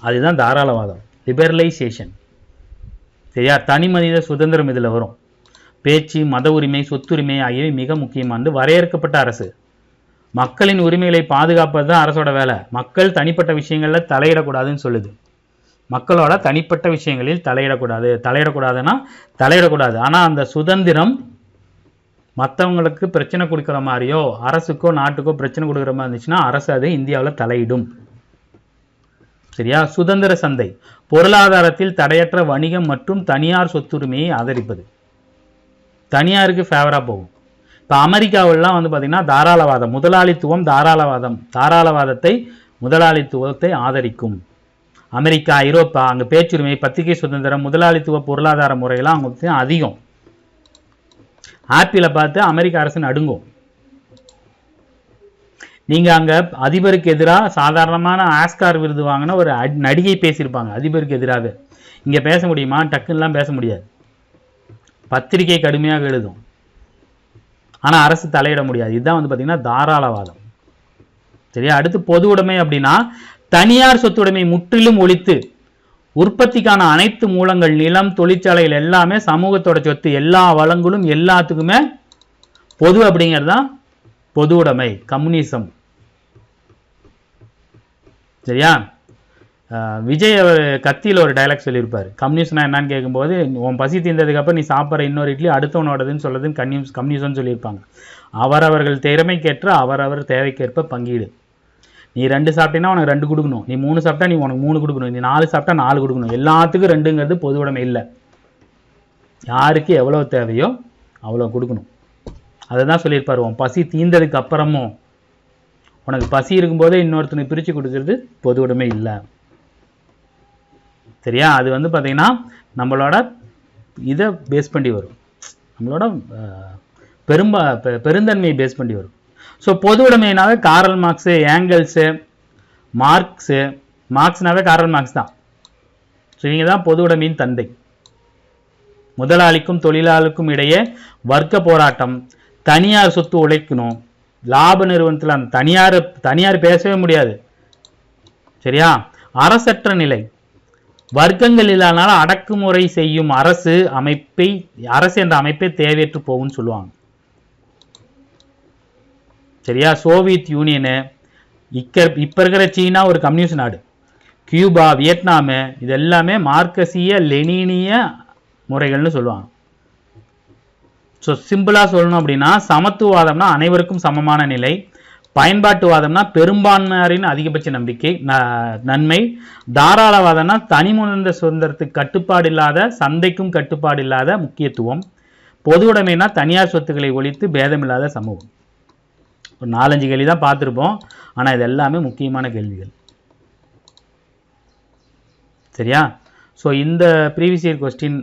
அதுதான் தாராளவாதம், லிபரலைசேஷன். சரியா? தனி மனித சுதந்திரம் இதில் வரும். பேச்சு, மத உரிமை, சொத்துரிமை ஆகியவை மிக முக்கியமானது. வரையறுக்கப்பட்ட அரசு மக்களின் உரிமைகளை பாதுகாப்பது தான் அரசோட வேலை. மக்கள் தனிப்பட்ட விஷயங்களில் தலையிடக்கூடாதுன்னு சொல்லுது. மக்களோட தனிப்பட்ட விஷயங்களில் தலையிடக்கூடாது. ஆனால் அந்த சுதந்திரம் மற்றவங்களுக்கு பிரச்சனை கொடுக்குற மாதிரியோ அரசுக்கோ நாட்டுக்கோ பிரச்சனை கொடுக்குற மாதிரி இருந்துச்சுன்னா அரசு அது இந்தியாவில் தலையிடும். சரியா? சுதந்திர சந்தை, பொருளாதாரத்தில் தடையற்ற வணிகம் மற்றும் தனியார் சொத்துரிமையை ஆதரிப்பது. தனியாருக்கு ஃபேவராக போகும். இப்போ அமெரிக்காவிலாம் பார்த்தீங்கன்னா தாராளவாதம், முதலாளித்துவம், முதலாளித்துவத்தை ஆதரிக்கும். அமெரிக்கா, ஐரோப்பா, அங்கே பேச்சுரிமை, பத்திரிகை சுதந்திரம், முதலாளித்துவ பொருளாதார முறையெல்லாம் அவங்க அதிகம். ஆப்பிளை பார்த்து அமெரிக்க அரசு நடுங்கும். நீங்கள் அங்கே அதிபருக்கு எதிராக சாதாரணமான ஆஸ்கார் விருது வாங்கின ஒரு நடிகை பேசியிருப்பாங்க அதிபருக்கு எதிராக. இங்கே பேச முடியுமா? டக்குன்னெலாம் பேச முடியாது. பத்திரிகை கடுமையாக எழுதும், ஆனால் அரசு தலையிட முடியாது. இதுதான் பார்த்தீங்கன்னா தாராளவாதம். சரியா? அடுத்து பொது உடைமை அப்படின்னா, தனியார் சொத்துடைமை முற்றிலும் ஒழித்து உற்பத்திக்கான அனைத்து மூலங்கள், நிலம், தொழிற்சாலைகள் எல்லாமே சமூகத்தோட சொத்து. எல்லா வளங்களும் எல்லாத்துக்குமே பொது அப்படிங்கிறது தான் பொது உடைமை, கம்யூனிசம். சரியா? விஜய் அவர் கத்தியில் ஒரு டைலாக் சொல்லியிருப்பார். கம்யூனிஸ்ட்னா என்னன்னு கேட்கும்போது, உன் பசி தீர்ந்ததுக்கப்புறம் நீ சாப்பிட்ற இன்னொரு இட்லி அடுத்தவனோடதுன்னு சொல்றதுன்னு கம்யூனிசம்னு சொல்லியிருப்பாங்க. அவரவர்கள் திறமைக்கேற்ற அவரவர் தேவைக்கேற்ப பங்கீடு. நீ 2 சாப்பிட்டீங்கன்னா உனக்கு 2 கொடுக்கணும், நீ 3 சாப்பிட்டா நீ உனக்கு 3 கொடுக்கணும், நீ 4 சாப்பிட்டா 4 கொடுக்கணும். எல்லாத்துக்கும் 2ங்கிறது பொது உடைமை இல்லை. யாருக்கு எவ்வளோ தேவையோ அவ்வளோ கொடுக்கணும். அதை தான் சொல்லியிருப்பார். உன் பசி தீர்ந்ததுக்கு அப்புறமும் உனக்கு பசி இருக்கும்போதே இன்னொருத்தனை பிரித்து கொடுக்கறது பொது உடைமை இல்லை. சரியா? அது வந்து பார்த்தீங்கன்னா நம்மளோட இதை பேஸ் பண்ணி வரும், நம்மளோட பெருந்தன்மையை பேஸ் பண்ணி வரும். ஸோ பொது உடைமைனாவே காரல் மார்க்ஸு, ஏங்கல்ஸு, மார்க்ஸ்னாவே காரல் மார்க்ஸ் தான். ஸோ இவங்க தான் பொது உடைமையின் தந்தை. முதலாளிக்கும் தொழிலாளருக்கும் இடையே வர்க்க போராட்டம், தனியார் சொத்து உழைக்கணும், லாப நிறுவனத்தில் அந்த தனியார் பேசவே முடியாது. சரியா? அரசற்ற நிலை, வர்க்கங்கள் இல்லாதனால அடக்குமுறை செய்யும் அரசு என்ற அமைப்பை தேவையற்று போகும்னு சொல்லுவாங்க. சரியா? சோவியத் யூனியனு, இப்ப இருக்கிற சீனா ஒரு கம்யூனிஸ்ட் நாடு, கியூபா, வியட்நாமு, இது எல்லாமே மார்க்சிய லெனினிய முறைகள்னு சொல்லுவாங்க. ஸோ சிம்பிளாக சொல்லணும் அப்படின்னா, சமத்துவவாதம்னா அனைவருக்கும் சமமான நிலை, பயன்பாட்டுவாதம்னா பெரும்பான்மையாரின் அதிகபட்ச நம்பிக்கை நன்மை, தாராளவாதம்னா தனிமுணர்ந்த சுதந்திரத்துக்கு கட்டுப்பாடு இல்லாத, சந்தைக்கும் கட்டுப்பாடு இல்லாத முக்கியத்துவம், பொது உடைமைனா தனியார் சொத்துக்களை ஒழித்து பேதமில்லாத சமூகம். ஒரு 4-5 கேள்வி தான் பார்த்துருப்போம், ஆனால் இது எல்லாமே முக்கியமான கேள்விகள். சரியா? ஸோ இந்த ப்ரீவியஸ் இயர் கொஸ்டின்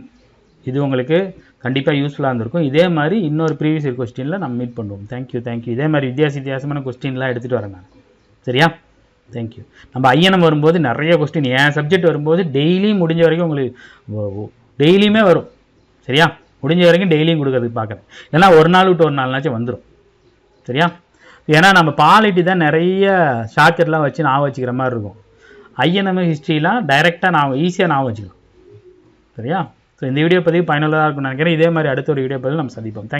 இது உங்களுக்கு கண்டிப்பாக யூஸ்ஃபுல்லாக இருந்திருக்கும். இதே மாதிரி இன்னொரு ப்ரீவியஸ் இயர் கொஸ்டினில் நம்ம மீட் பண்ணுவோம். தேங்க்யூ. இதே மாதிரி வித்தியாசமான கொஸ்டின்லாம் எடுத்துகிட்டு வரேன் நான். சரியா? தேங்க்யூ. நம்ம ஐஎன்எம் வரும்போது நிறைய கொஸ்டின், என் சப்ஜெக்ட் வரும்போது டெய்லியும் முடிஞ்ச வரைக்கும் உங்களுக்கு டெய்லியுமே வரும். சரியா? முடிஞ்ச வரைக்கும் டெய்லியும் கொடுக்கறதுக்கு பார்க்குறேன். இல்லைனா ஒரு நாள் விட்டு ஒரு நாள்னாச்சும் வந்துடும். சரியா? ஏன்னா நம்ம பாலிட்டி தான் நிறைய ஷார்ட்கட்லாம் வச்சு ஞாபகம் வச்சுக்கிற மாதிரி இருக்கும். ஐஎன்எம் ஹிஸ்ட்ரிலாம் டைரெக்டாக ஈஸியாக ஞாபகம் வச்சுக்கலாம். சரியா? ஸோ இந்த வீடியோ பதிவு பயனுள்ளதாக இருக்கும்னு நினைக்கிறேன். இதே மாதிரி அடுத்த ஒரு வீடியோ பதிவு நம்ம சந்திப்போம்.